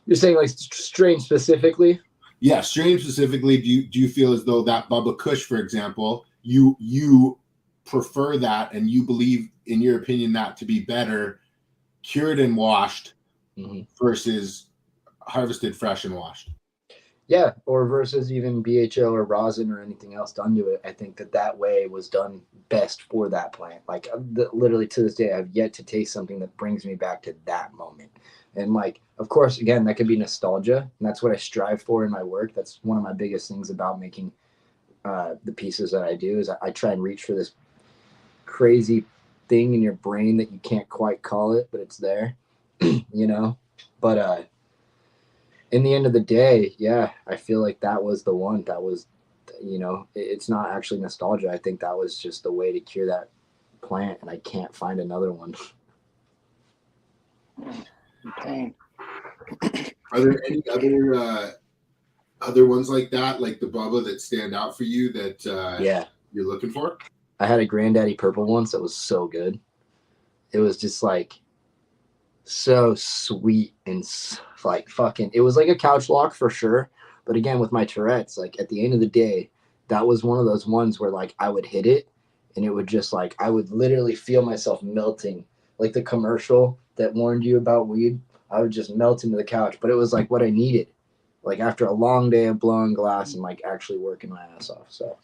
You're saying like strain specifically? Yeah, strain specifically. Do you feel as though that Bubba Kush, for example, you prefer that, and you believe, in your opinion, that to be better cured and washed versus harvested fresh and washed? Yeah, or versus even BHO or rosin or anything else done to it. I think that way was done best for that plant. Like literally to this day, I've yet to taste something that brings me back to that moment. And like, of course, again, that could be nostalgia, and that's what I strive for in my work. That's one of my biggest things about making the pieces that I do, is I try and reach for this crazy thing in your brain that you can't quite call it, but it's there, you know. But in the end of the day, yeah, I feel like that was the one. That was, you know, it's not actually nostalgia. I think that was just the way to cure that plant, and I can't find another one. Pain. Are there any other ones like that, like the Bubba, that stand out for you that Yeah, you're looking for? I had a Granddaddy Purple once that was so good. It was just like so sweet and like fucking, it was like a couch lock for sure. But again, with my Tourette's, like at the end of the day, that was one of those ones where like I would hit it and it would just like, I would literally feel myself melting, like the commercial that warned you about weed. I would just melt into the couch, but it was like what I needed, like after a long day of blowing glass and like actually working my ass off. So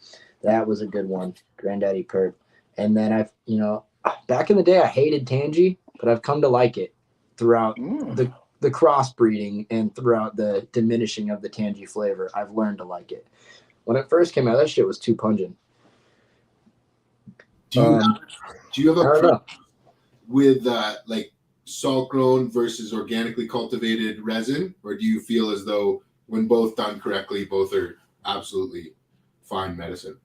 that was a good one, Granddaddy Perp. And then I've, you know, back in the day I hated Tangy, but I've come to like it throughout the crossbreeding and throughout the diminishing of the Tangy flavor. I've learned to like it. When it first came out, that shit was too pungent. Do you have a preference with like salt grown versus organically cultivated resin, or do you feel as though when both done correctly, both are absolutely fine medicine?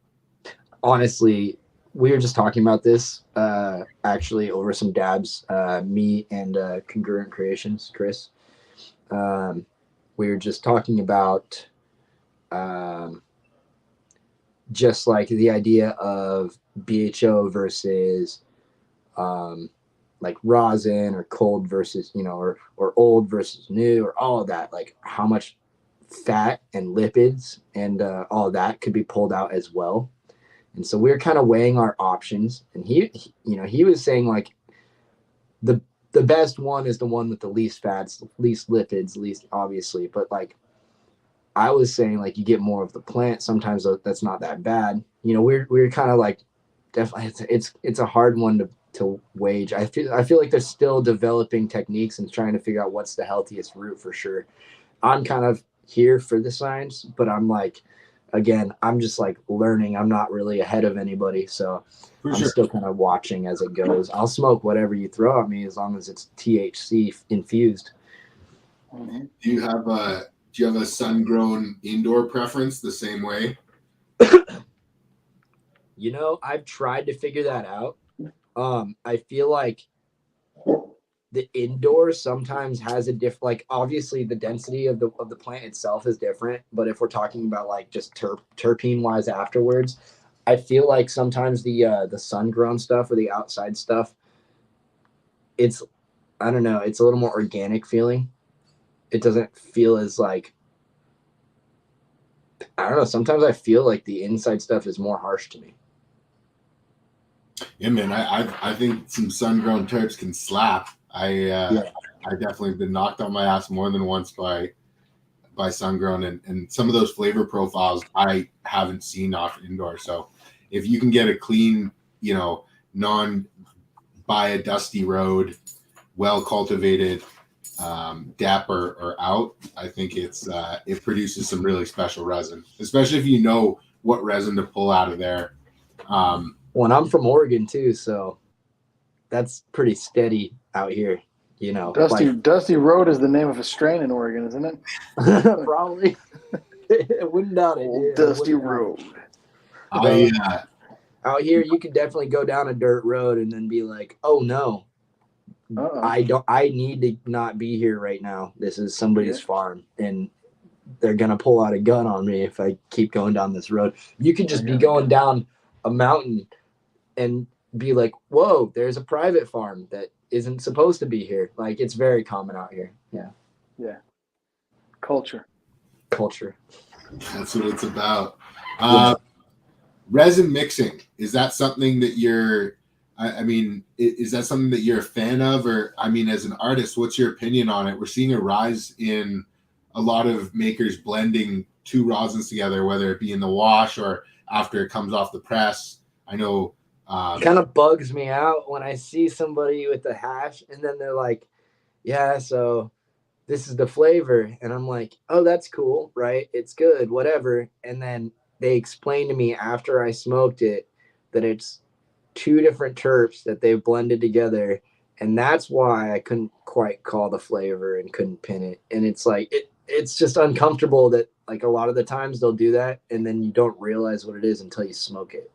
Honestly, we were just talking about this actually over some dabs, me and Congruent Creations, Chris. We were just talking about just like the idea of BHO versus like rosin, or cold versus, you know, or old versus new, or all of that, like how much fat and lipids and all of that could be pulled out as well. And so we were kind of weighing our options, and he you know, he was saying like the best one is the one with the least fats, least lipids, least obviously, but like I was saying, like you get more of the plant. Sometimes that's not that bad. You know, we're kind of like, definitely it's a hard one to wage. I feel like they're still developing techniques and trying to figure out what's the healthiest route for sure. I'm kind of here for the science, but I'm like, again, I'm just like learning. I'm not really ahead of anybody, so I'm still kind of watching as it goes. I'll smoke whatever you throw at me as long as it's THC infused. Do you have a sun-grown indoor preference the same way? You know, I've tried to figure that out. I feel like the indoor sometimes has a different, like obviously the density of the plant itself is different, but if we're talking about like just terpene wise afterwards, I feel like sometimes the sun-grown stuff or the outside stuff, it's, I don't know, it's a little more organic feeling. It doesn't feel as like, I don't know, sometimes I feel like the inside stuff is more harsh to me. Yeah, man, I think some sun-grown terps can slap. I definitely have been knocked on my ass more than once by sun-grown, and some of those flavor profiles I haven't seen off indoor. So if you can get a clean, you know, by a dusty road, well cultivated dapper or out, I think it produces some really special resin, especially if you know what resin to pull out of there. Well, and I'm from Oregon too, so that's pretty steady out here. you know. Dusty Road is the name of a strain in Oregon, isn't it? Probably. I wouldn't doubt it. Old Dude. Dusty Road. Out here, you can definitely go down a dirt road and then be like, "Oh no, I need to not be here right now. This is somebody's farm, and they're gonna pull out a gun on me if I keep going down this road." You could just be going down a mountain and be like, "Whoa, there's a private farm that isn't supposed to be here." Like, it's very common out here. Yeah. Culture. That's what it's about. Resin mixing, is that something that you're, I mean, is that something that you're a fan of? Or, I mean, as an artist, what's your opinion on it? We're seeing a rise in a lot of makers blending two rosins together, whether it be in the wash or after it comes off the press. I know. It kind of bugs me out when I see somebody with the hash and then they're like, "Yeah, so this is the flavor." And I'm like, "Oh, that's cool, right? It's good, whatever." And then they explained to me after I smoked it that it's two different terps that they've blended together. And that's why I couldn't quite call the flavor and couldn't pin it. And it's like, it's just uncomfortable that like a lot of the times they'll do that. And then you don't realize what it is until you smoke it.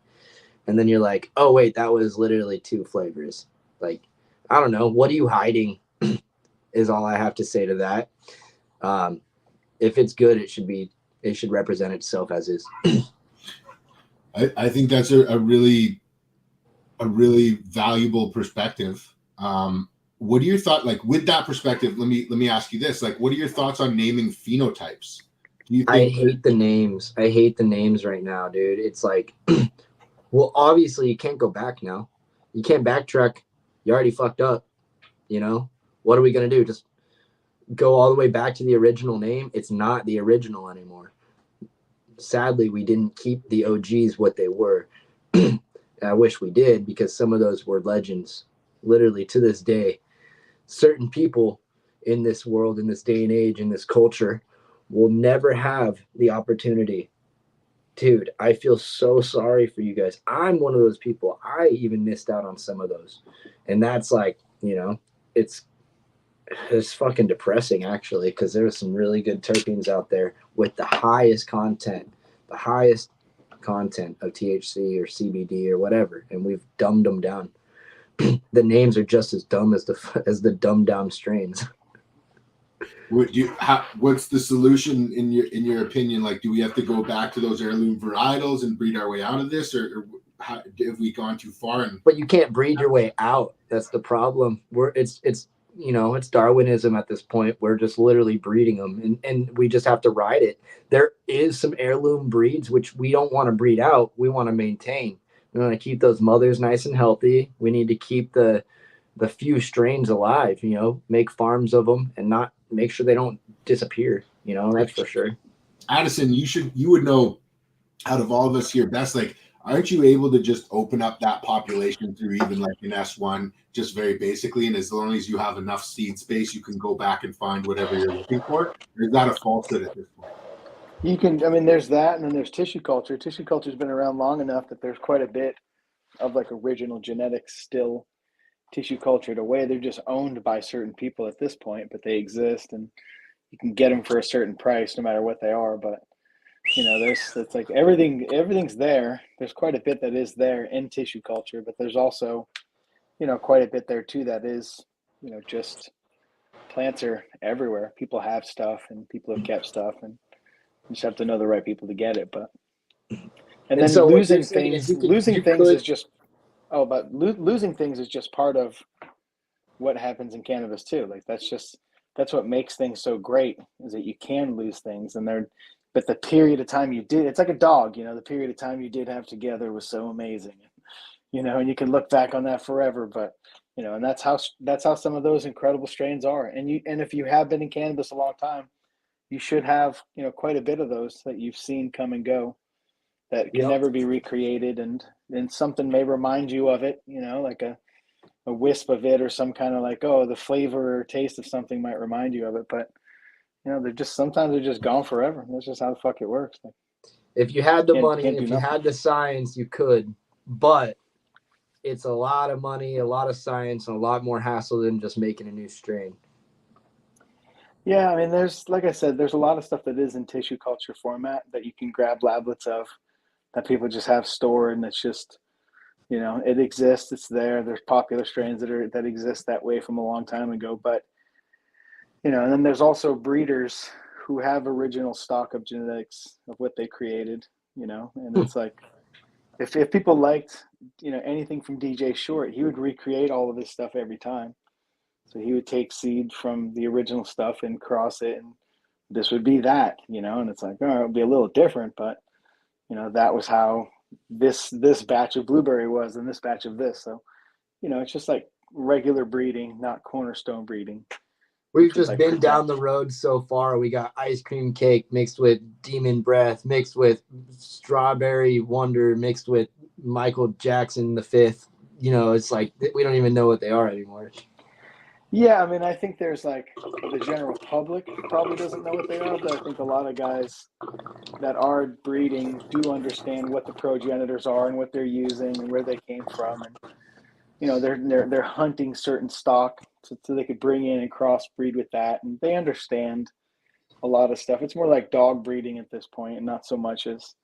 And then you're like, "Oh wait, that was literally two flavors." Like, I don't know. What are you hiding is all I have to say to that. If it's good, it should represent itself as is. I think that's a really valuable perspective. What are your thoughts, like with that perspective? Let me ask you this: like, what are your thoughts on naming phenotypes? Do you think I hate the names. I hate the names right now, dude. It's like, well, obviously you can't go back now. You can't backtrack. You already fucked up. You know, what are we gonna do? Just go all the way back to the original name? It's not the original anymore. Sadly, we didn't keep the OGs what they were. I wish we did, because some of those were legends. Literally to this day, certain people in this world, in this day and age, in this culture, will never have the opportunity. Dude, I feel so sorry for you guys. I'm one of those people. I even missed out on some of those. And that's like, you know, it's fucking depressing, actually, because there's some really good terpenes out there with the highest content of THC or CBD or whatever, and we've dumbed them down. The names are just as dumb as the dumbed down strains. What's the solution in your opinion? Like, do we have to go back to those heirloom varietals and breed our way out of this, or have we gone too far? But you can't breed your way out. That's the problem. It's you know, it's Darwinism at this point. We're just literally breeding them, and we just have to ride it. There is some heirloom breeds which we don't want to breed out. We want to maintain. We want to keep those mothers nice and healthy. We need to keep the few strains alive, you know, make farms of them and not make sure they don't disappear, you know, that's for sure. Addison, you would know out of all of us here best, like, aren't you able to just open up that population through even like an S1, just very basically? And as long as you have enough seed space, you can go back and find whatever you're looking for? Or is that a falsehood at this point? You can, I mean, there's that, and then there's tissue culture. Tissue culture's been around long enough that there's quite a bit of like original genetics still tissue cultured away. They're just owned by certain people at this point, but they exist, and you can get them for a certain price no matter what they are. But you know, it's like everything's there. There's quite a bit that is there in tissue culture, but there's also, you know, quite a bit there too that is, you know, just plants are everywhere. People have stuff and people have kept stuff, and you just have to know the right people to get it. But and then so losing things is just part of what happens in cannabis too. Like that's what makes things so great, is that you can lose things, and but the period of time you did, it's like a dog, you know, the period of time you did have together was so amazing, you know, and you can look back on that forever. But you know, and that's how some of those incredible strains are. And if you have been in cannabis a long time, you should have, you know, quite a bit of those that you've seen come and go that can never be recreated, and then something may remind you of it, you know, like a wisp of it, or some kind of like, oh, the flavor or taste of something might remind you of it. But you know, sometimes they're just gone forever. That's just how the fuck it works. Like, if you had the money and if you had the science, you could. But it's a lot of money, a lot of science, and a lot more hassle than just making a new strain. Yeah, I mean, there's, like I said, there's a lot of stuff that is in tissue culture format that you can grab lablets of that people just have stored, and it's just, you know, it exists, it's there. There's popular strains that exist that way from a long time ago, but you know, and then there's also breeders who have original stock of genetics of what they created, you know, and it's like if people liked, you know, anything from DJ Short, he would recreate all of this stuff every time. So he would take seed from the original stuff and cross it, and this would be that, you know, and it's like, oh, it'll be a little different, but you know, that was how this batch of blueberry was, and this batch of this. So, you know, it's just like regular breeding, not cornerstone breeding. We've just been down the road so far. We got ice cream cake mixed with demon breath, mixed with strawberry wonder, mixed with Michael Jackson the Fifth. You know, it's like we don't even know what they are anymore. Yeah, I mean, I think there's like the general public probably doesn't know what they are, but I think a lot of guys that are breeding do understand what the progenitors are and what they're using and where they came from, and you know, they're hunting certain stock so they could bring in and crossbreed with that, and they understand a lot of stuff. It's more like dog breeding at this point, and not so much as,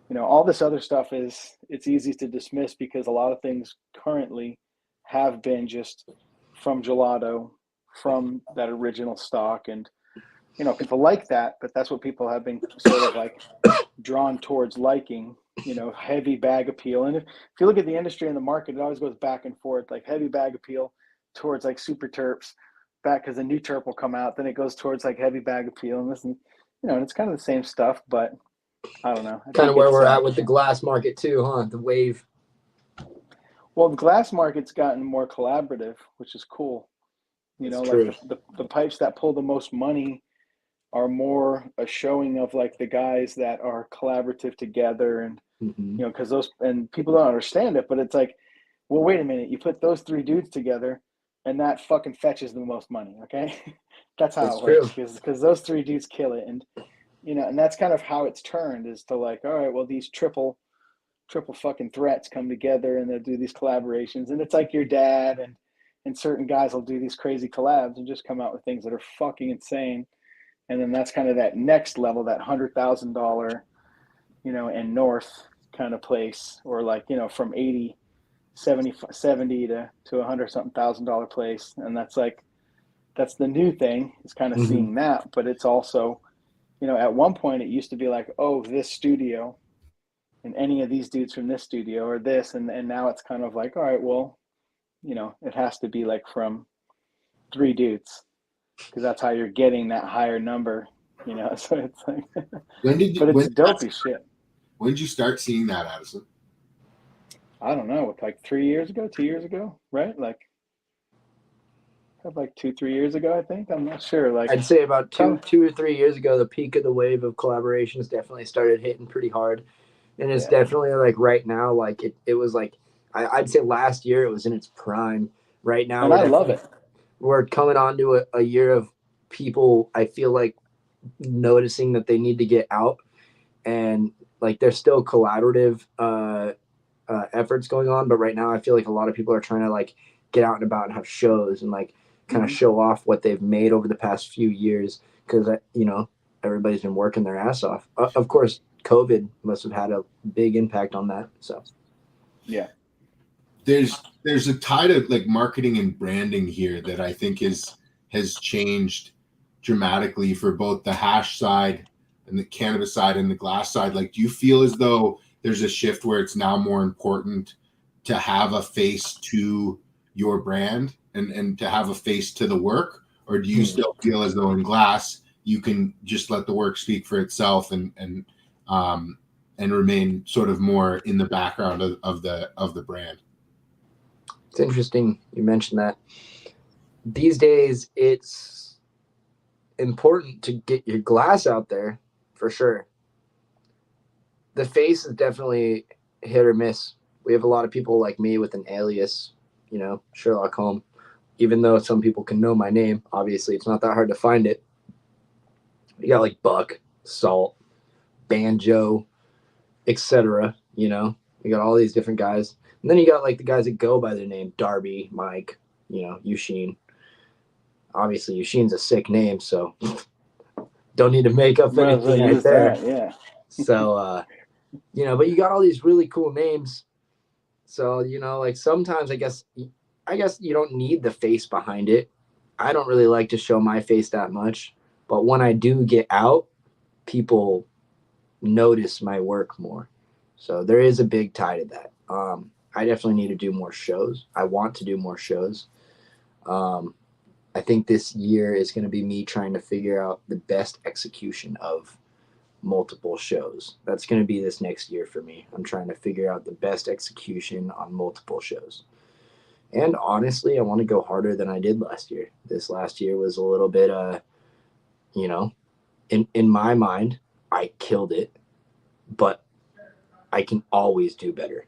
you know, all this other stuff it's easy to dismiss because a lot of things currently have been just from gelato, from that original stock, and you know, people like that, but that's what people have been sort of like drawn towards liking, you know, heavy bag appeal. And if you look at the industry and the market, it always goes back and forth, like heavy bag appeal towards like super terps, back because a new terp will come out, then it goes towards like heavy bag appeal, and this, and you know, and it's kind of the same stuff, but I don't know. Kind of where we're at with the glass market too, huh? The wave. Well, the glass market's gotten more collaborative, which is cool. You know, like the pipes that pull the most money are more a showing of like the guys that are collaborative together, and you know, because those, and people don't understand it, but it's like, well, wait a minute, you put those three dudes together and that fucking fetches the most money. Okay. That's how it works, because those three dudes kill it. And you know, and that's kind of how it's turned, is to like, all right, well, these triple fucking threats come together and they'll do these collaborations, and it's like your dad and certain guys will do these crazy collabs and just come out with things that are fucking insane. And then that's kind of that next level, that $100,000, you know, and north kind of place, or like, you know, from 70 to $100-something-thousand place. And that's like, that's the new thing, is kind of seeing that. But it's also, you know, at one point it used to be like, oh, this studio and any of these dudes from this studio or this, and now it's kind of like, all right, well, you know, it has to be like from 3 dudes, because that's how you're getting that higher number, you know. So it's like, it's dopey shit. When did you start seeing that, Addison? I don't know, like 3 years ago, 2 years ago, right? Like 2-3 years ago, I think. I'm not sure. Like, I'd say about 2 or 3 years ago, the peak of the wave of collaborations definitely started hitting pretty hard. And it's definitely like right now, like it was like, I'd say last year it was in its prime. Right now, and I love it. We're coming on to a year of people, I feel like, noticing that they need to get out, and like there's still collaborative efforts going on, but right now I feel like a lot of people are trying to like get out and about and have shows and like kind of show off what they've made over the past few years, because you know, everybody's been working their ass off. Of course, COVID must have had a big impact on that. So yeah, there's a tide of like marketing and branding here that I think has changed dramatically for both the hash side and the cannabis side and the glass side. Like, do you feel as though there's a shift where it's now more important to have a face to your brand and to have a face to the work? Or do you still feel as though in glass you can just let the work speak for itself and remain sort of more in the background of the brand? It's interesting you mentioned that. These days, it's important to get your glass out there, for sure. The face is definitely hit or miss. We have a lot of people like me with an alias, you know, Sherlock Holm. Even though some people can know my name, obviously it's not that hard to find it. You got like Buck, Salt, Banjo, etc. You know, we got all these different guys. And then you got like the guys that go by their name, Darby, Mike, Eugene. Obviously, Eugene's a sick name, so don't need to make up Might as well anything right use there. that, yeah. So, but you got all these really cool names. So, like sometimes I guess you don't need the face behind it. I don't really like to show my face that much, but when I do get out, people notice my work more. So there is a big tie to that. I definitely need to do more shows. I want to do more shows. I think this year is going to be me trying to figure out the best execution of multiple shows. That's going to be this next year for me. I'm trying to figure out the best execution on multiple shows. And honestly, I want to go harder than I did last year. This last year was a little bit, in my mind, I killed it, but I can always do better.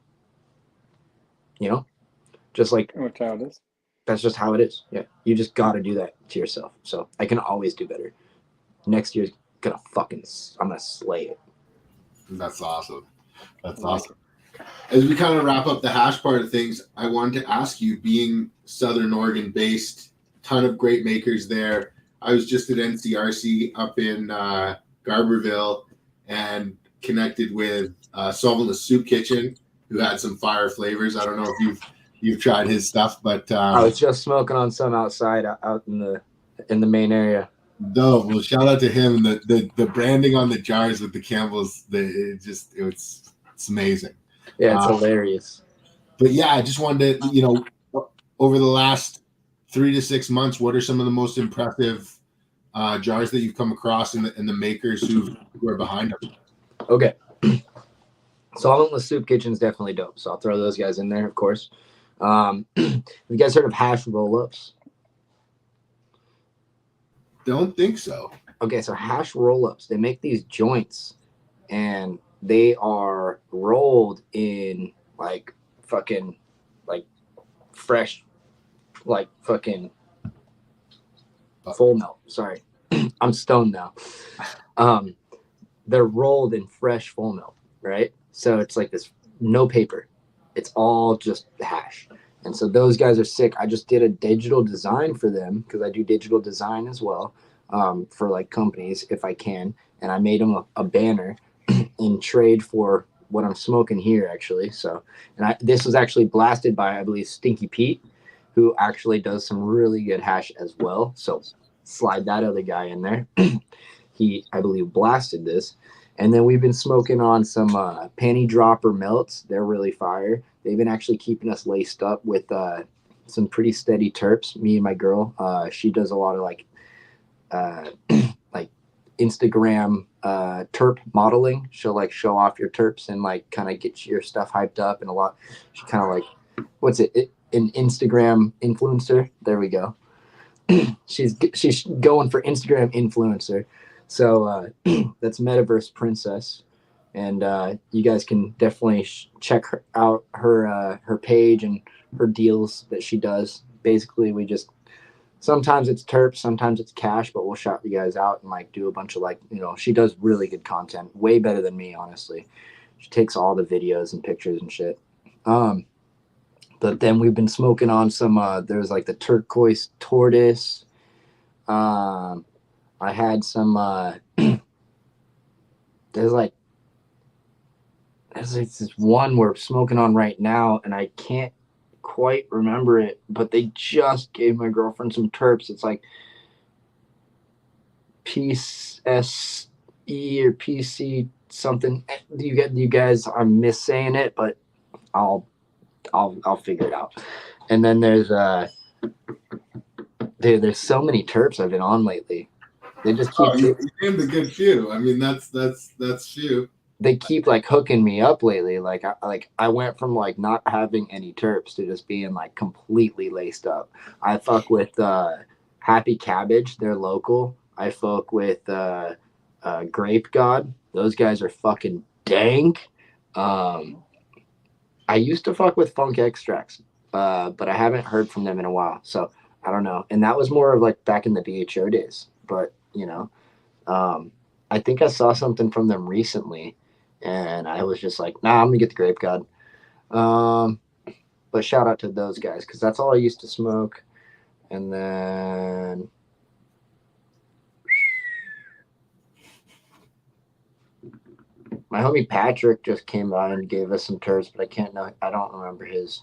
Just like That's how it is. that's just how it is. Yeah, you just got to do that to yourself. So I can always do better. Next year's I'm gonna slay it. That's awesome. That's awesome. As we kind of wrap up the hash part of things, I wanted to ask you, being Southern Oregon based, ton of great makers there. I was just at NCRC up in Garberville and connected with Solventless Soup Kitchen, who had some fire flavors. I don't know if you've tried his stuff, but I was just smoking on some outside out in the main area. Dope. Well, shout out to him. The branding on the jars with the Campbell's, it's amazing. Yeah, it's hilarious. But yeah, I just wanted to, over the last 3 to 6 months, what are some of the most impressive jars that you've come across and the makers who are behind them? Okay. Solventless Soup Kitchen is definitely dope. So I'll throw those guys in there, of course. Have you guys heard of hash roll-ups? Don't think so. Okay, so hash roll-ups, they make these joints and they are rolled in like fucking like fresh, like fucking full melt. Sorry. I'm stoned now. They're rolled in fresh full melt, right? So it's like this, no paper. It's all just hash. And so those guys are sick. I just did a digital design for them because I do digital design as well for like companies if I can. And I made them a banner in trade for what I'm smoking here, actually. So, and this was actually blasted by, I believe, Stinky Pete, who actually does some really good hash as well. So slide that other guy in there. He, I believe, blasted this. And then we've been smoking on some panty dropper melts. They're really fire. They've been actually keeping us laced up with some pretty steady terps. Me and my girl, she does a lot of like Instagram terp modeling. She'll like show off your terps and like kind of get your stuff hyped up and a lot. She kind of like, an Instagram influencer. There we go. She's going for Instagram influencer. So that's Metaverse Princess, and you guys can definitely check out her page and her deals that she does. Basically, sometimes it's terps, sometimes it's cash, but we'll shout you guys out and like do a bunch of she does really good content, way better than me, honestly. She takes all the videos and pictures and shit. But then we've been smoking on some. There's like the turquoise tortoise. I had some there's this one we're smoking on right now and I can't quite remember it, but they just gave my girlfriend some terps. It's like PSE or PC something. You guys, I'm missaying it, but I'll figure it out. And then there's so many terps I've been on lately. They just keep. You named a good few. I mean, that's few. They keep like hooking me up lately. I went from like not having any terps to just being like completely laced up. I fuck with Happy Cabbage. They're local. I fuck with Grape God. Those guys are fucking dank. I used to fuck with Funk Extracts, but I haven't heard from them in a while. So I don't know. And that was more of like back in the BHO days. But I think I saw something from them recently, and I was just like, nah, I'm gonna get the Grape God. But shout out to those guys because that's all I used to smoke. And then my homie Patrick just came by and gave us some terps, but I don't remember his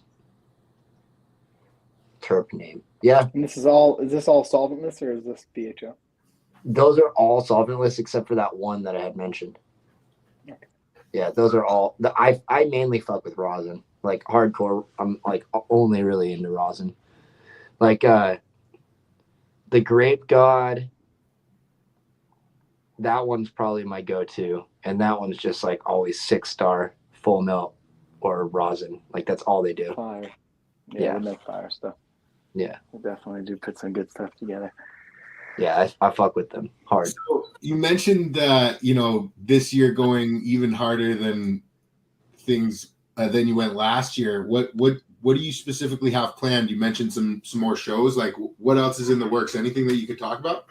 terp name. Yeah. And is this all solventless or is this BHO? Those are all solventless except for that one that I had mentioned. Okay. Yeah, those are all. I mainly fuck with rosin, like hardcore. I'm like only really into rosin, like the Grape God. That one's probably my go-to, and that one's just like always 6-star full melt or rosin. Like that's all they do. Fire. Yeah. They make fire stuff. Yeah, They definitely do put some good stuff together. yeah, I fuck with them hard. So you mentioned that this year going even harder than things than you went last year. What do you specifically have planned? You mentioned some more shows. Like what else is in the works? Anything that you could talk about?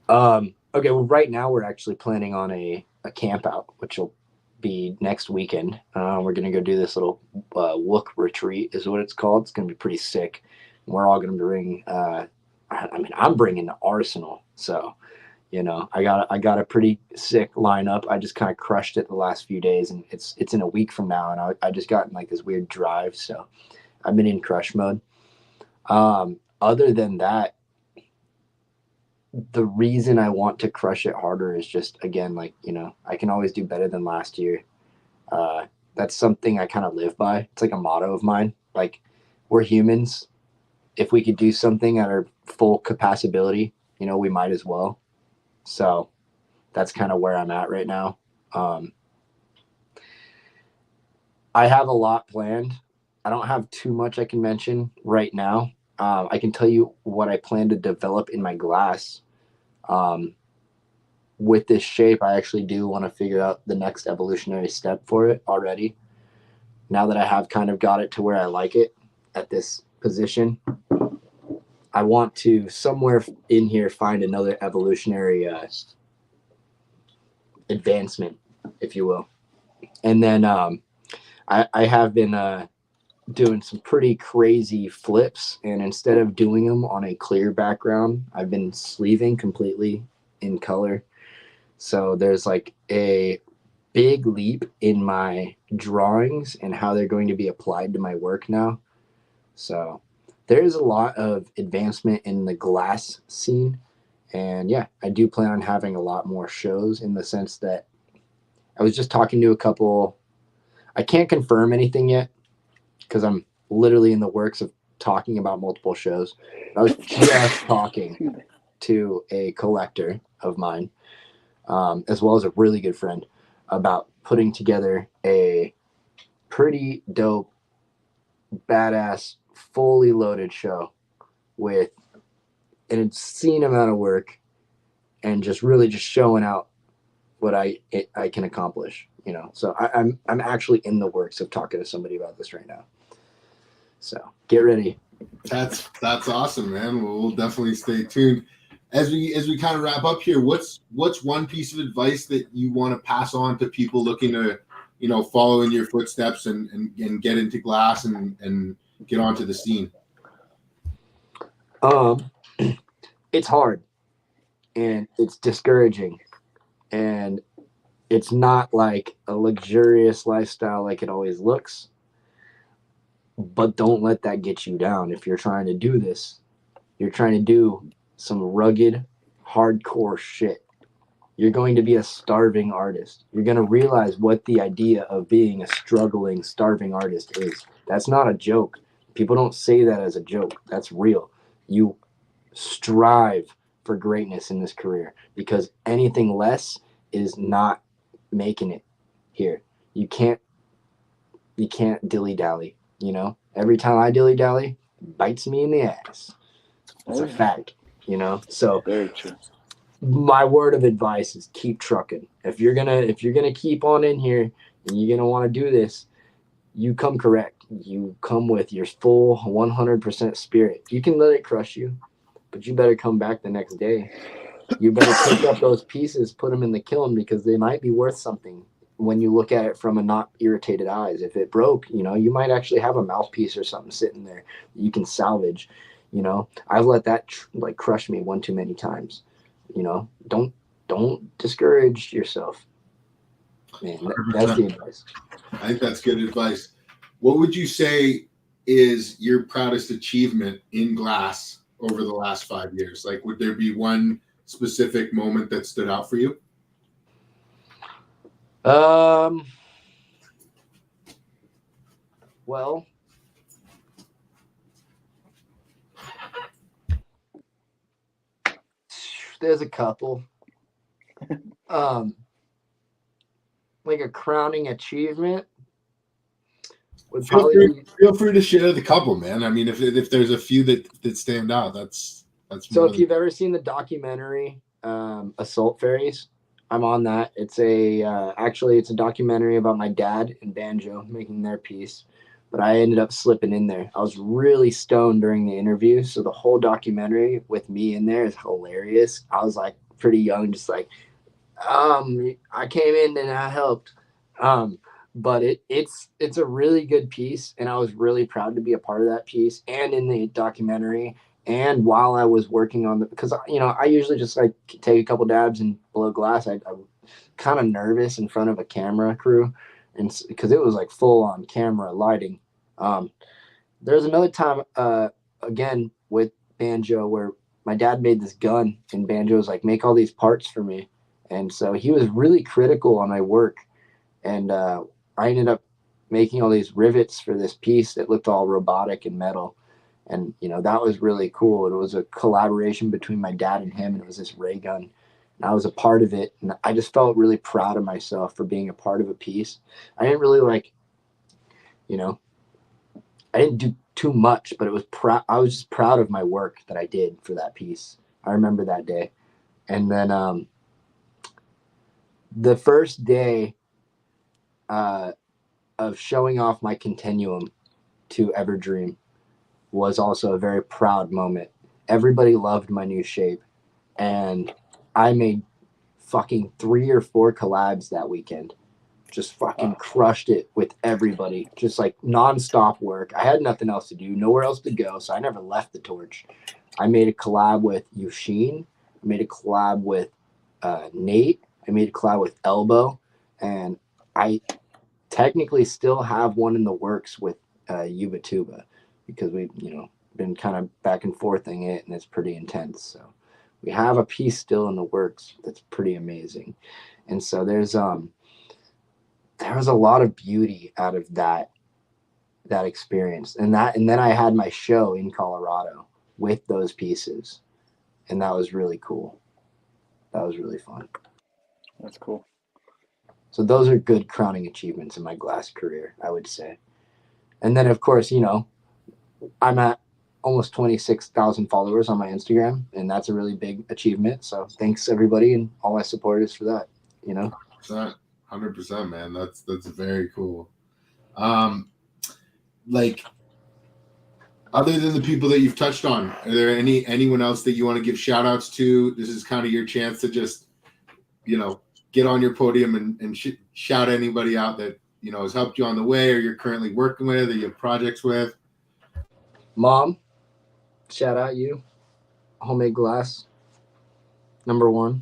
Okay, well, right now we're actually planning on a camp out, which will be next weekend. We're gonna go do this little Wook retreat, is what it's called. It's gonna be pretty sick. We're all gonna bring. I'm bringing the arsenal, so I got a pretty sick lineup. I just kind of crushed it the last few days, and it's in a week from now, and I just got in like this weird drive, so I've been in crush mode. Other than that, the reason I want to crush it harder is just, again, like, I can always do better than last year. That's something I kind of live by. It's like a motto of mine. Like, we're humans. If we could do something at our full capacity, we might as well. So that's kind of where I'm at right now. I have a lot planned. I don't have too much I can mention right now. I can tell you what I plan to develop in my glass. With this shape, I actually do want to figure out the next evolutionary step for it already. Now that I have kind of got it to where I like it at this position, I want to somewhere in here find another evolutionary advancement, if you will. And then I have been doing some pretty crazy flips, and instead of doing them on a clear background, I've been sleeving completely in color. So there's like a big leap in my drawings and how they're going to be applied to my work now. So there's a lot of advancement in the glass scene, and yeah, I do plan on having a lot more shows, in the sense that I was just talking to a couple. I can't confirm anything yet because I'm literally in the works of talking about multiple shows. I was just talking to a collector of mine, as well as a really good friend, about putting together a pretty dope, badass, fully loaded show with an obscene amount of work, and just really just showing out what I can accomplish. So I'm actually in the works of talking to somebody about this right now. So get ready. That's awesome, man. We'll definitely stay tuned. As we kind of wrap up here, what's one piece of advice that you want to pass on to people looking to, follow in your footsteps and get into glass and get onto the scene? It's hard, and it's discouraging, and it's not like a luxurious lifestyle like it always looks. But don't let that get you down. If you're trying to do this, you're trying to do some rugged, hardcore shit. You're going to be a starving artist. You're going to realize what the idea of being a struggling, starving artist is. That's not a joke. People don't say that as a joke. That's real. You strive for greatness in this career, because anything less is not making it here. You can't dilly-dally. Every time I dilly-dally, it bites me in the ass. That's a fact, So Very true. My word of advice is keep trucking. If you're gonna keep on in here and you're gonna want to do this, you come correct. You come with your full 100% spirit. You can let it crush you, but you better come back the next day. You better pick up those pieces, put them in the kiln, because they might be worth something when you look at it from a not irritated eyes. If it broke, you know, you might actually have a mouthpiece or something sitting there that you can salvage. You know, I've let that like crush me one too many times. You know, don't discourage yourself, man. That's the 100%. advice. I think that's good advice. What would you say is your proudest achievement in glass over the last 5 years? Like, would there be one specific moment that stood out for you? Well, there's a couple. Like a crowning achievement would probably Feel free to share the couple, man. I mean, if there's a few that stand out, that's so more if you've ever seen the documentary Assault Fairies, I'm on that. It's a actually it's a documentary about my dad and banjo making their piece, but I ended up slipping in there. I was really stoned during the interview, so the whole documentary with me in there is hilarious. I was like pretty young, just like I came in and I helped. But it's a really good piece, and I was really proud to be a part of that piece and in the documentary. And while I was working on the, because you know I usually just like take a couple dabs and blow glass. I'm kind of nervous in front of a camera crew, and because it was like full on camera lighting. Um, there's another time again with banjo where my dad made this gun, and banjo was like, make all these parts for me, and so he was really critical on my work, and I ended up making all these rivets for this piece that looked all robotic and metal. And, you know, that was really cool. It was a collaboration between my dad and him, and it was this ray gun. And I was a part of it. And I just felt really proud of myself for being a part of a piece. I didn't really like, you know, I didn't do too much, but it was I was just proud of my work that I did for that piece. I remember that day. And then the first day of showing off my continuum to Everdream was also a very proud moment. Everybody loved my new shape, and I made fucking 3 or 4 collabs that weekend. Just fucking crushed it with everybody. Just like nonstop work. I had nothing else to do, nowhere else to go, so I never left the torch. I made a collab with Yushin. I made a collab with Nate. I made a collab with Elbow, and I technically still have one in the works with Yuba Tuba, because we've, you know, been kind of back and forthing it, and it's pretty intense. So we have a piece still in the works that's pretty amazing. And so there was a lot of beauty out of that experience. And then I had my show in Colorado with those pieces, and that was really cool. That was really fun. That's cool. So those are good crowning achievements in my glass career, I would say. And then, of course, you know, I'm at almost 26,000 followers on my Instagram, and that's a really big achievement. So thanks everybody and all my supporters for that, you know. 100%, man. That's very cool. Like, other than the people that you've touched on, are there anyone else that you want to give shout outs to? This is kind of your chance to just, you know, get on your podium and shout anybody out that, you know, has helped you on the way, or you're currently working with, or you have projects with. Mom, shout out you. Homemade glass, #1.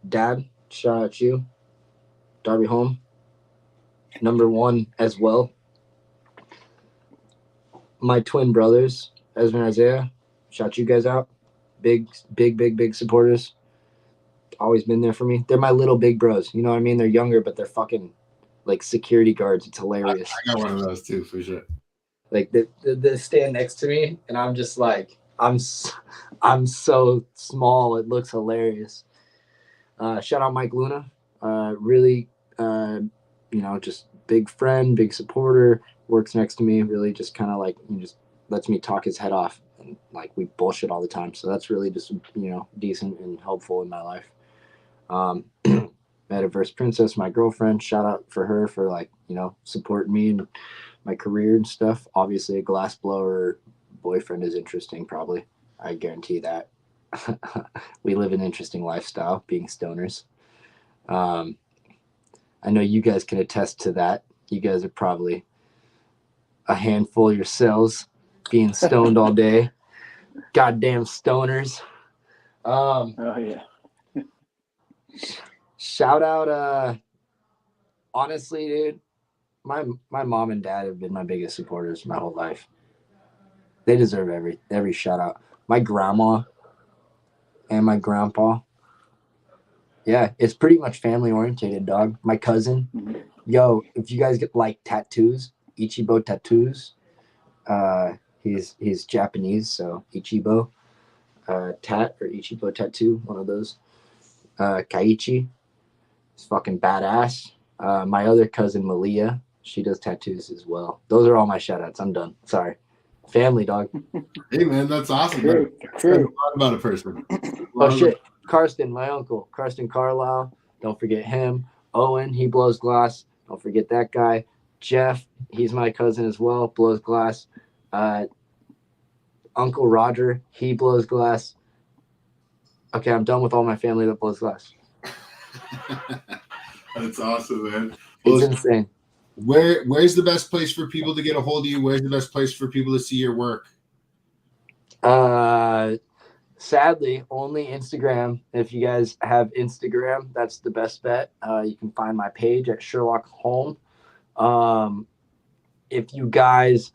Dad, shout out you. Darby Holm, #1 as well. My twin brothers, Ezra and Isaiah, shout you guys out. Big supporters. Always been there for me. They're my little big bros. You know what I mean? They're younger, but they're fucking like security guards. It's hilarious. I got one of those too, for sure. Like they stand next to me, and I'm just like, I'm so small. It looks hilarious. Shout out Mike Luna. Really, you know, just big friend, big supporter. Works next to me. Really, just kind of like, just lets me talk his head off, and like we bullshit all the time. So that's really just, you know, decent and helpful in my life. Metaverse Princess, my girlfriend. Shout out for her for, like, you know, supporting me and my career and stuff. Obviously, a glass blower boyfriend is interesting, probably. I guarantee that. We live an interesting lifestyle, being stoners. I know you guys can attest to that. You guys are probably a handful yourselves, being stoned all day. Goddamn stoners. Oh yeah. Shout out, honestly, dude, my mom and dad have been my biggest supporters my whole life. They deserve every shout out. My grandma and my grandpa. Yeah, it's pretty much family orientated, dog. My cousin. Yo, if you guys get like tattoos, Ichibo tattoos, he's Japanese, so Ichibo tat or Ichibo tattoo, one of those. Kaiichi, it's fucking badass. My other cousin Malia, she does tattoos as well. Those are all my shout outs. I'm done. Sorry. Family, dog. Hey man, that's awesome. True. That's a lot about a person. Oh shit. Karsten, my uncle, Karsten Carlisle. Don't forget him. Owen, he blows glass. Don't forget that guy. Jeff, he's my cousin as well, blows glass. Uncle Roger, he blows glass. Okay, I'm done with all my family that blows glass. That's awesome, man. It's insane. Where's the best place for people to get a hold of you? Where's the best place for people to see your work? Sadly, only Instagram. If you guys have Instagram, that's the best bet. You can find my page at Sherlock Holm. If you guys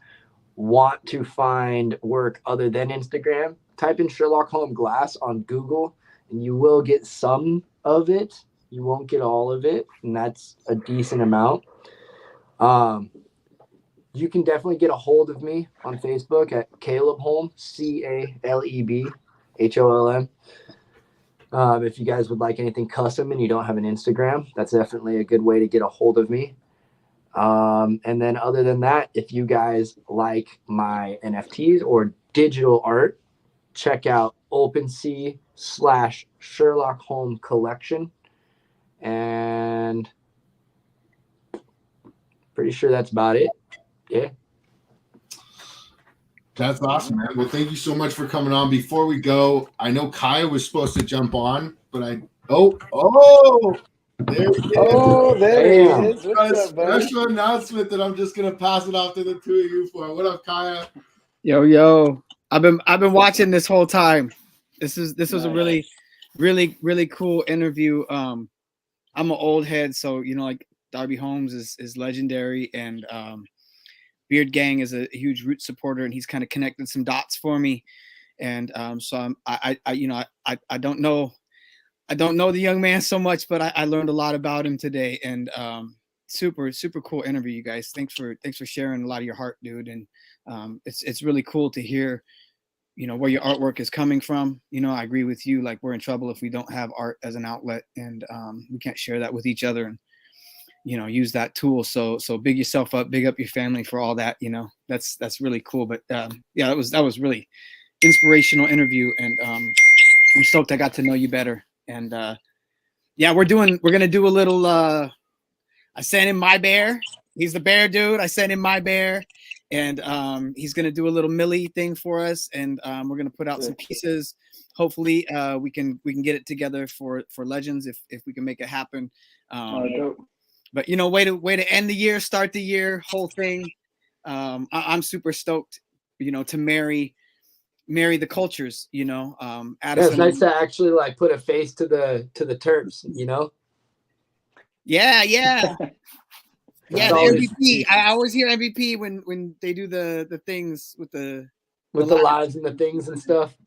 want to find work other than Instagram, type in Sherlock Holm Glass on Google, and you will get some of it. You won't get all of it, and that's a decent amount. You can definitely get a hold of me on Facebook at Caleb Holm, CALEB HOLM. If you guys would like anything custom and you don't have an Instagram, that's definitely a good way to get a hold of me. And then other than that, if you guys like my NFTs or digital art, check out OpenSea/Sherlock Holmes Collection. And pretty sure that's about it. Yeah. That's awesome, man. Well, thank you so much for coming on. Before we go, I know Kaya was supposed to jump on, but there he is. Oh, there he is. What's up, buddy? Special announcement that I'm just gonna pass it off to the two of you for. What up, Kaya? Yo. I've been watching this whole time. This was a really cool interview. I'm an old head, so like Darby Holmes is legendary, and Beard Gang is a huge Root supporter, and he's kind of connected some dots for me. And so I don't know the young man so much, but I learned a lot about him today. And super cool interview, you guys. Thanks for sharing a lot of your heart, dude. And it's really cool to hear where your artwork is coming from. I agree with you. Like, we're in trouble if we don't have art as an outlet, and we can't share that with each other and use that tool. So big yourself up, big up your family for all that. That's really cool. But yeah, that was really inspirational interview, and I'm stoked I got to know you better. And yeah, we're gonna do a little I sent him my bear. He's the bear dude. I sent him my bear, and he's gonna do a little Millie thing for us, and we're gonna put out some pieces. Hopefully we can get it together for Legends if we can make it happen. But way to end the year, start the year, whole thing. I'm super stoked, to marry the cultures. Addison. Yeah, it's nice to actually like put a face to the terms. Yeah. Yeah, the MVP. I always hear MVP when they do the things with the lives and the things and stuff.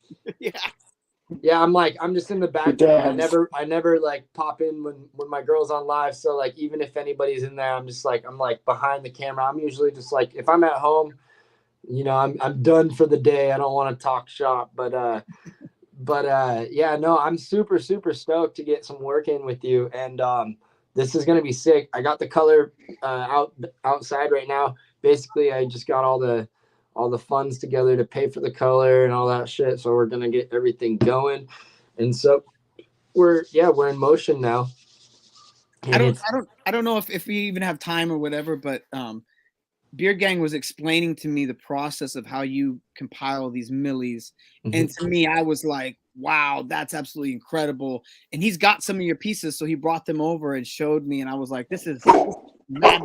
Yeah, I'm just in the background. I never like pop in when my girl's on live. So like, even if anybody's in there, I'm behind the camera. I'm usually just like, if I'm at home, I'm done for the day. I don't want to talk shop, but yeah, no, I'm super stoked to get some work in with you. And this is gonna be sick. I got the color outside right now. Basically, I just got all the funds together to pay for the color and all that shit. So we're gonna get everything going, and so we're in motion now. I don't know if we even have time or whatever, but Beard Gang was explaining to me the process of how you compile these millies, and to me, I was like, wow, that's absolutely incredible. And he's got some of your pieces, so he brought them over and showed me, and I was like, this is mad.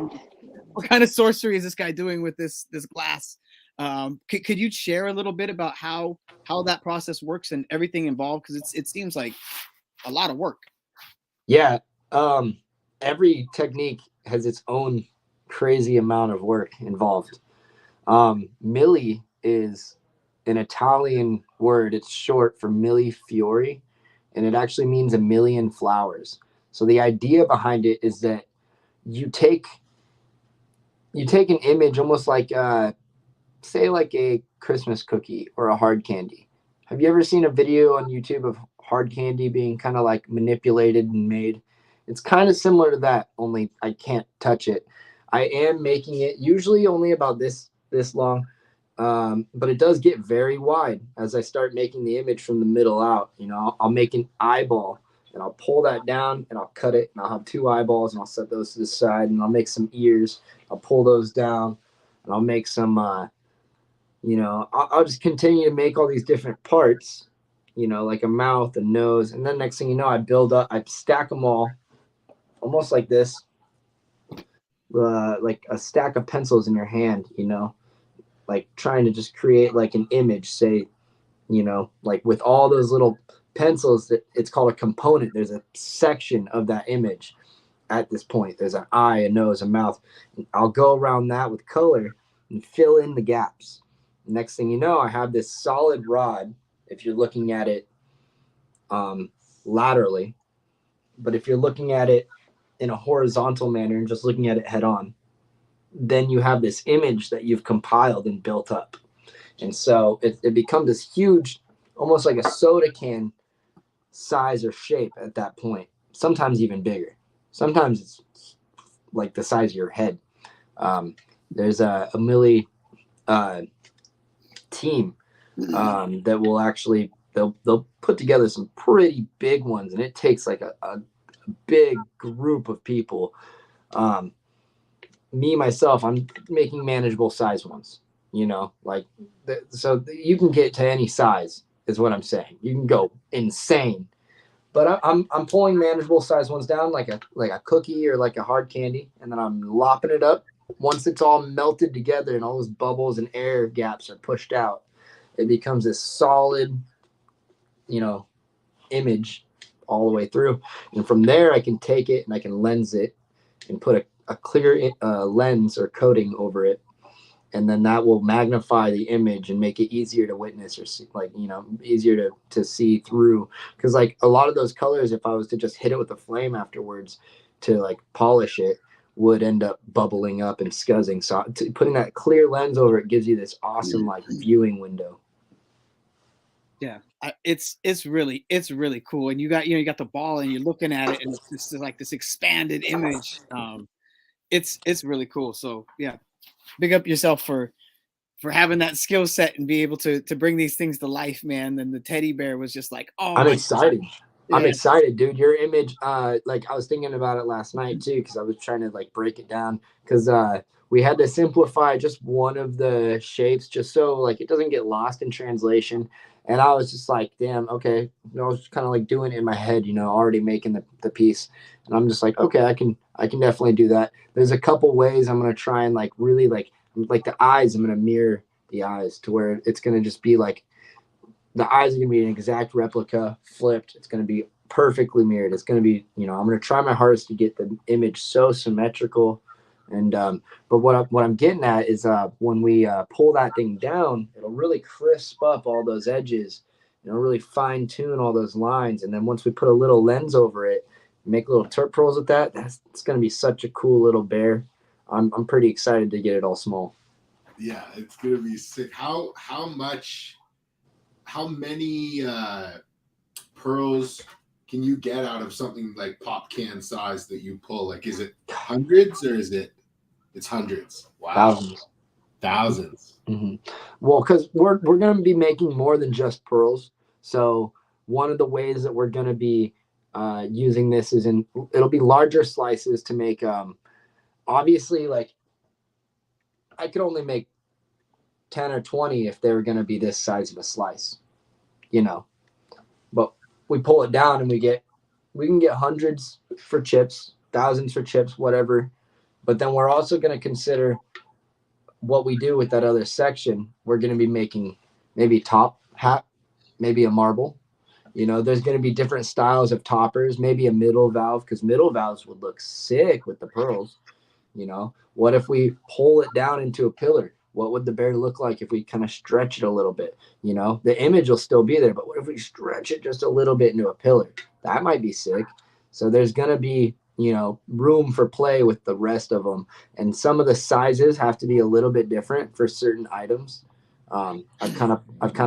What kind of sorcery is this guy doing with this glass? Could you share a little bit about how that process works and everything involved? Because it seems like a lot of work. Yeah. Every technique has its own crazy amount of work involved. Milli is an Italian word. It's short for Milli Fiori, and it actually means a million flowers. So the idea behind it is that you take an image almost like say like a Christmas cookie or a hard candy. Have you ever seen a video on YouTube of hard candy being kind of like manipulated and made? It's kind of similar to that, only I can't touch it. I am making it usually only about this long, but it does get very wide as I start making the image from the middle out. You know, I'll make an eyeball and I'll pull that down and I'll cut it and I'll have two eyeballs and I'll set those to the side and I'll make some ears. I'll pull those down and I'll make some, I'll just continue to make all these different parts, like a mouth, a nose. And then next thing you know, I stack them all almost like this, like a stack of pencils in your hand, like trying to just create like an image, say, like with all those little pencils, that it's called a component. There's a section of that image at this point. There's an eye, a nose, a mouth. I'll go around that with color and fill in the gaps. Next thing you know, I have this solid rod, if you're looking at it laterally. But if you're looking at it in a horizontal manner and just looking at it head on, then you have this image that you've compiled and built up. And so it becomes this huge, almost like a soda can size or shape at that point, sometimes even bigger. Sometimes it's like the size of your head. There's a Milli team that will actually, they'll put together some pretty big ones, and it takes like a big group of people. Me, myself, I'm making manageable size ones, so you can get to any size is what I'm saying. You can go insane, but I'm pulling manageable size ones down like a cookie or like a hard candy, and then I'm lopping it up. Once it's all melted together and all those bubbles and air gaps are pushed out, it becomes this solid, image all the way through. And from there, I can take it and I can lens it and put a clear lens or coating over it. And then that will magnify the image and make it easier to witness or see, easier to see through. Because like a lot of those colors, if I was to just hit it with a flame afterwards to like polish it, would end up bubbling up and scuzzing. So putting that clear lens over it gives you this awesome like viewing window. Yeah, it's really cool. And you got the ball and you're looking at it and it's like this expanded image. It's really cool. So yeah, big up yourself for having that skill set and be able to bring these things to life, man. And the teddy bear was just like, oh, I'm excited. Yeah. I'm excited, dude. Your image, like I was thinking about it last night too, because I was trying to like break it down, because we had to simplify just one of the shapes just so like it doesn't get lost in translation. And I was just like, damn, okay. I was kind of like doing it in my head, already making the piece. And I'm just like, okay, I can definitely do that. There's a couple ways I'm gonna try and like really like the eyes. I'm gonna mirror the eyes to where it's gonna just be like, the eyes are going to be an exact replica flipped. It's going to be perfectly mirrored. It's going to be, I'm going to try my hardest to get the image so symmetrical. And, but what I'm getting at is when we pull that thing down, it'll really crisp up all those edges, really fine tune all those lines. And then once we put a little lens over it, make little turp pearls with that, it's going to be such a cool little bear. I'm pretty excited to get it all small. Yeah, it's going to be sick. How many pearls can you get out of something like pop can size that you pull? Like, is it hundreds or it's hundreds? Wow. Thousands. Mm-hmm. Well, because we're going to be making more than just pearls. So one of the ways that we're going to be using this is it'll be larger slices to make, obviously, like I could only make 10 or 20 if they were going to be this size of a slice, we pull it down and we can get hundreds for chips, thousands for chips, whatever. But then we're also going to consider what we do with that other section. We're going to be making maybe top hat, maybe a marble. You know, there's going to be different styles of toppers, maybe a middle valve, because middle valves would look sick with the pearls. You know, what if we pull it down into a pillar? What would the bear look like if we kind of stretch it a little bit? You know, the image will still be there, but what if we stretch it just a little bit into a pillar? That might be sick. So there's going to be, you know, room for play with the rest of them. And some of the sizes have to be a little bit different for certain items. I've kind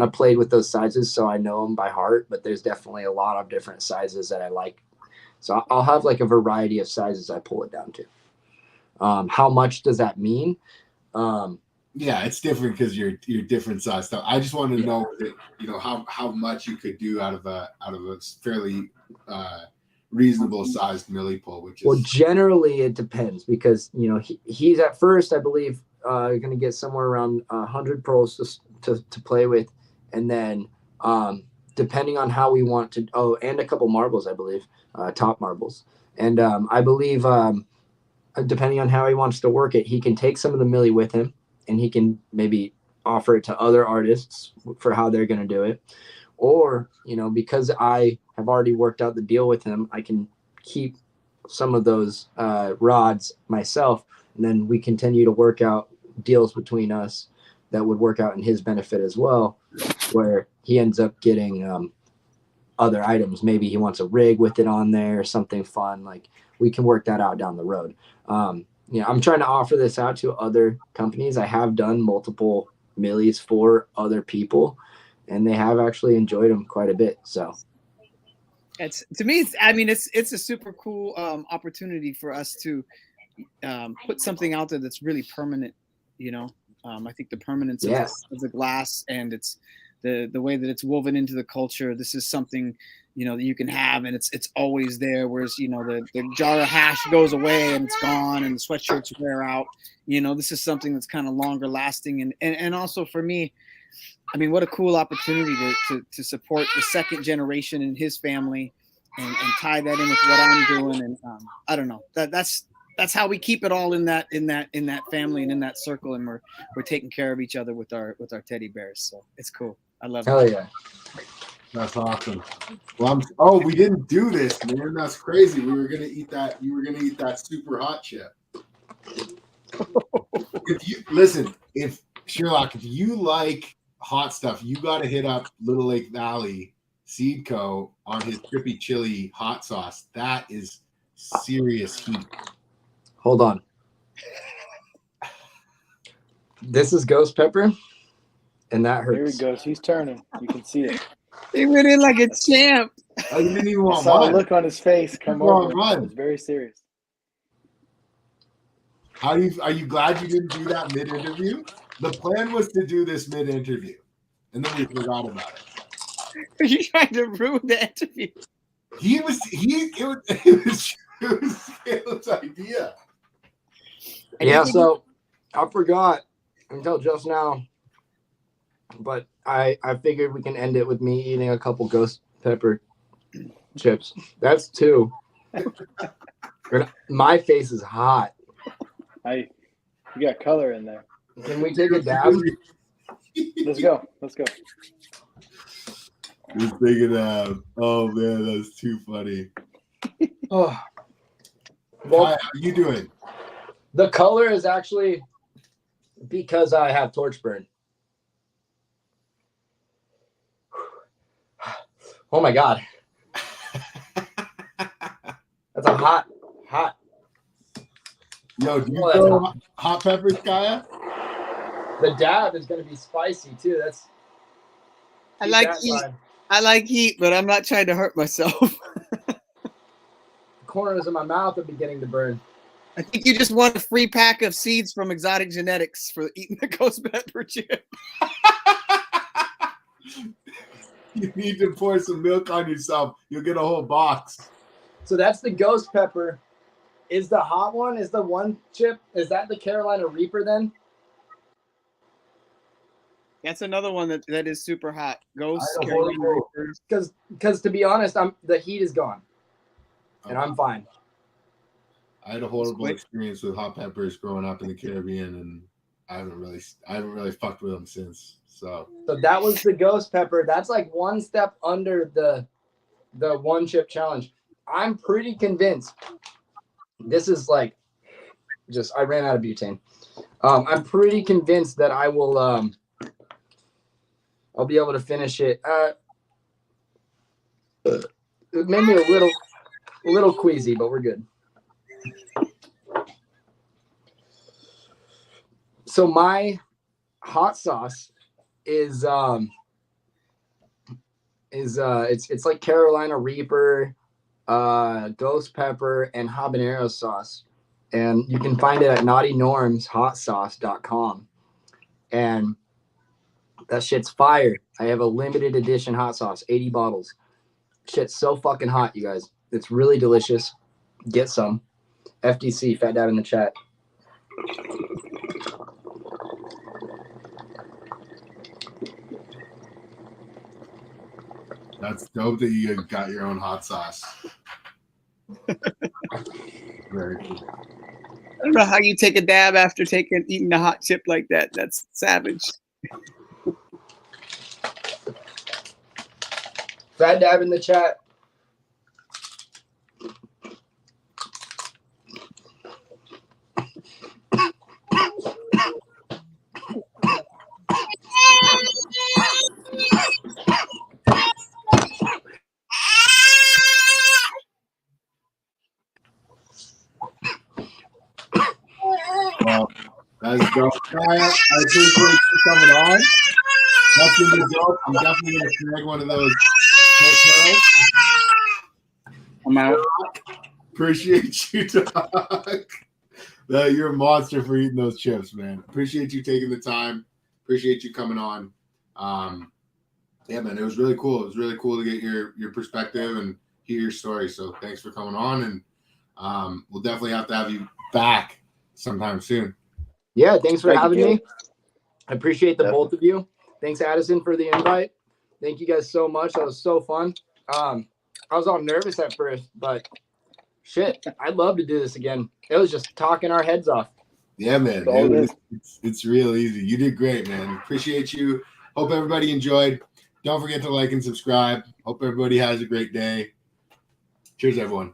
of played with those sizes, so I know them by heart, but there's definitely a lot of different sizes that I like. So I'll have like a variety of sizes I pull it down to. How much does that mean? Yeah, it's different because you're different size stuff. I just want to know that, you know, how much you could do out of a fairly reasonable sized millie pull, which is, well, generally it depends, because, you know, he's at first, I believe, going to get somewhere around 100 pearls to play with, and then depending on how we want to, and a couple marbles, I believe, top marbles, and I believe depending on how he wants to work it, he can take some of the millie with him, and he can maybe offer it to other artists for how they're going to do it. Or, you know, because I have already worked out the deal with him, I can keep some of those rods myself, and then we continue to work out deals between us that would work out in his benefit as well, where he ends up getting other items. Maybe he wants a rig with it on there or something fun. Like, we can work that out down the road. You know, I'm trying to offer this out to other companies. I have done multiple millies for other people, and they have actually enjoyed them quite a bit. So it's, to me, it's a super cool opportunity for us to put something out there that's really permanent. You know, I think the permanence of the glass, and it's the way that it's woven into the culture. This is something, you know, that you can have, and it's always there. Whereas, you know, the jar of hash goes away and it's gone, and the sweatshirts wear out. You know, this is something that's kind of longer lasting, and also for me, I mean, what a cool opportunity to support the second generation in his family, and tie that in with what I'm doing. And I don't know, that's how we keep it all in that family and in that circle, and we're taking care of each other with our teddy bears. So it's cool. I love it. Hell yeah. that's awesome. Well, we didn't do this, man. That's crazy. We were gonna eat that. You were gonna eat that super hot chip. If Sherlock, if you like hot stuff, you got to hit up Little Lake Valley Seed Co. on his Trippy Chili hot sauce. That is serious heat. Hold on. This is ghost pepper, and that hurts. There he goes. He's turning. You can see it. He went in like a champ. Oh, you didn't even I want saw the one. look on his face come You want over. one. It was very serious. Are you glad you didn't do that mid-interview? The plan was to do this mid-interview, and then we forgot about it. Are you trying to ruin the interview? It was Caleb's idea. Yeah, so I forgot until just now, but I figured we can end it with me eating a couple ghost pepper chips. That's two. My face is hot. You got color in there. Can we take a dab? Let's go. Just thinking of, oh man, that's too funny. Oh. Well, how are you doing? The color is actually because I have torch burn. Oh my God. That's a hot. Yo, do you throw hot peppers, Kaya? The dab is going to be spicy too. I like heat, but I'm not trying to hurt myself. The corners of my mouth are beginning to burn. I think you just want a free pack of seeds from Exotic Genetics for eating the ghost pepper chip. You need to pour some milk on yourself. You'll get a whole box. So that's the ghost pepper. Is the hot one, is the one chip, is that the Carolina Reaper then? That's another one that is super hot. Ghosts, I had a Carolina horrible- Reapers. Because to be honest, the heat is gone, and I'm fine. I had a horrible Quick. experience with hot peppers growing up in the Caribbean, and I haven't really fucked with them since. So that was the ghost pepper. That's like one step under the one chip challenge. I'm pretty convinced this is like just I ran out of butane. I'm pretty convinced that I will I'll be able to finish it. It made me a little queasy, but we're good. So my hot sauce is it's like Carolina Reaper, ghost pepper, and habanero sauce, and you can find it at naughtynormshotsauce.com, and that shit's fire. I have a limited edition hot sauce, 80 bottles. Shit's so fucking hot, you guys. It's really delicious. Get some. FDC, Fat Dad in the chat. that's dope that you got your own hot sauce. Very cool. I don't know how you take a dab after eating a hot chip like that. That's savage. Fat Dab in the chat. Well, that's dope. I appreciate you coming on. That's gonna be dope. I'm definitely gonna snag one of those hotels. I'm out. Appreciate you, Doc. You're a monster for eating those chips, man. Appreciate you taking the time. Appreciate you coming on. Yeah, man, it was really cool. It was really cool to get your perspective and hear your story. So thanks for coming on, and we'll definitely have to have you back sometime soon. Yeah, thanks for Thank having you. me. I appreciate the Definitely. both of you. Thanks, Addison, for the invite. Thank you guys so much. That was so fun. I was all nervous at first, but shit, I'd love to do this again. It was just talking our heads off. Yeah, man. It's real easy. You did great, man. Appreciate you. Hope everybody enjoyed. Don't forget to like and subscribe. Hope everybody has a great day. Cheers, everyone.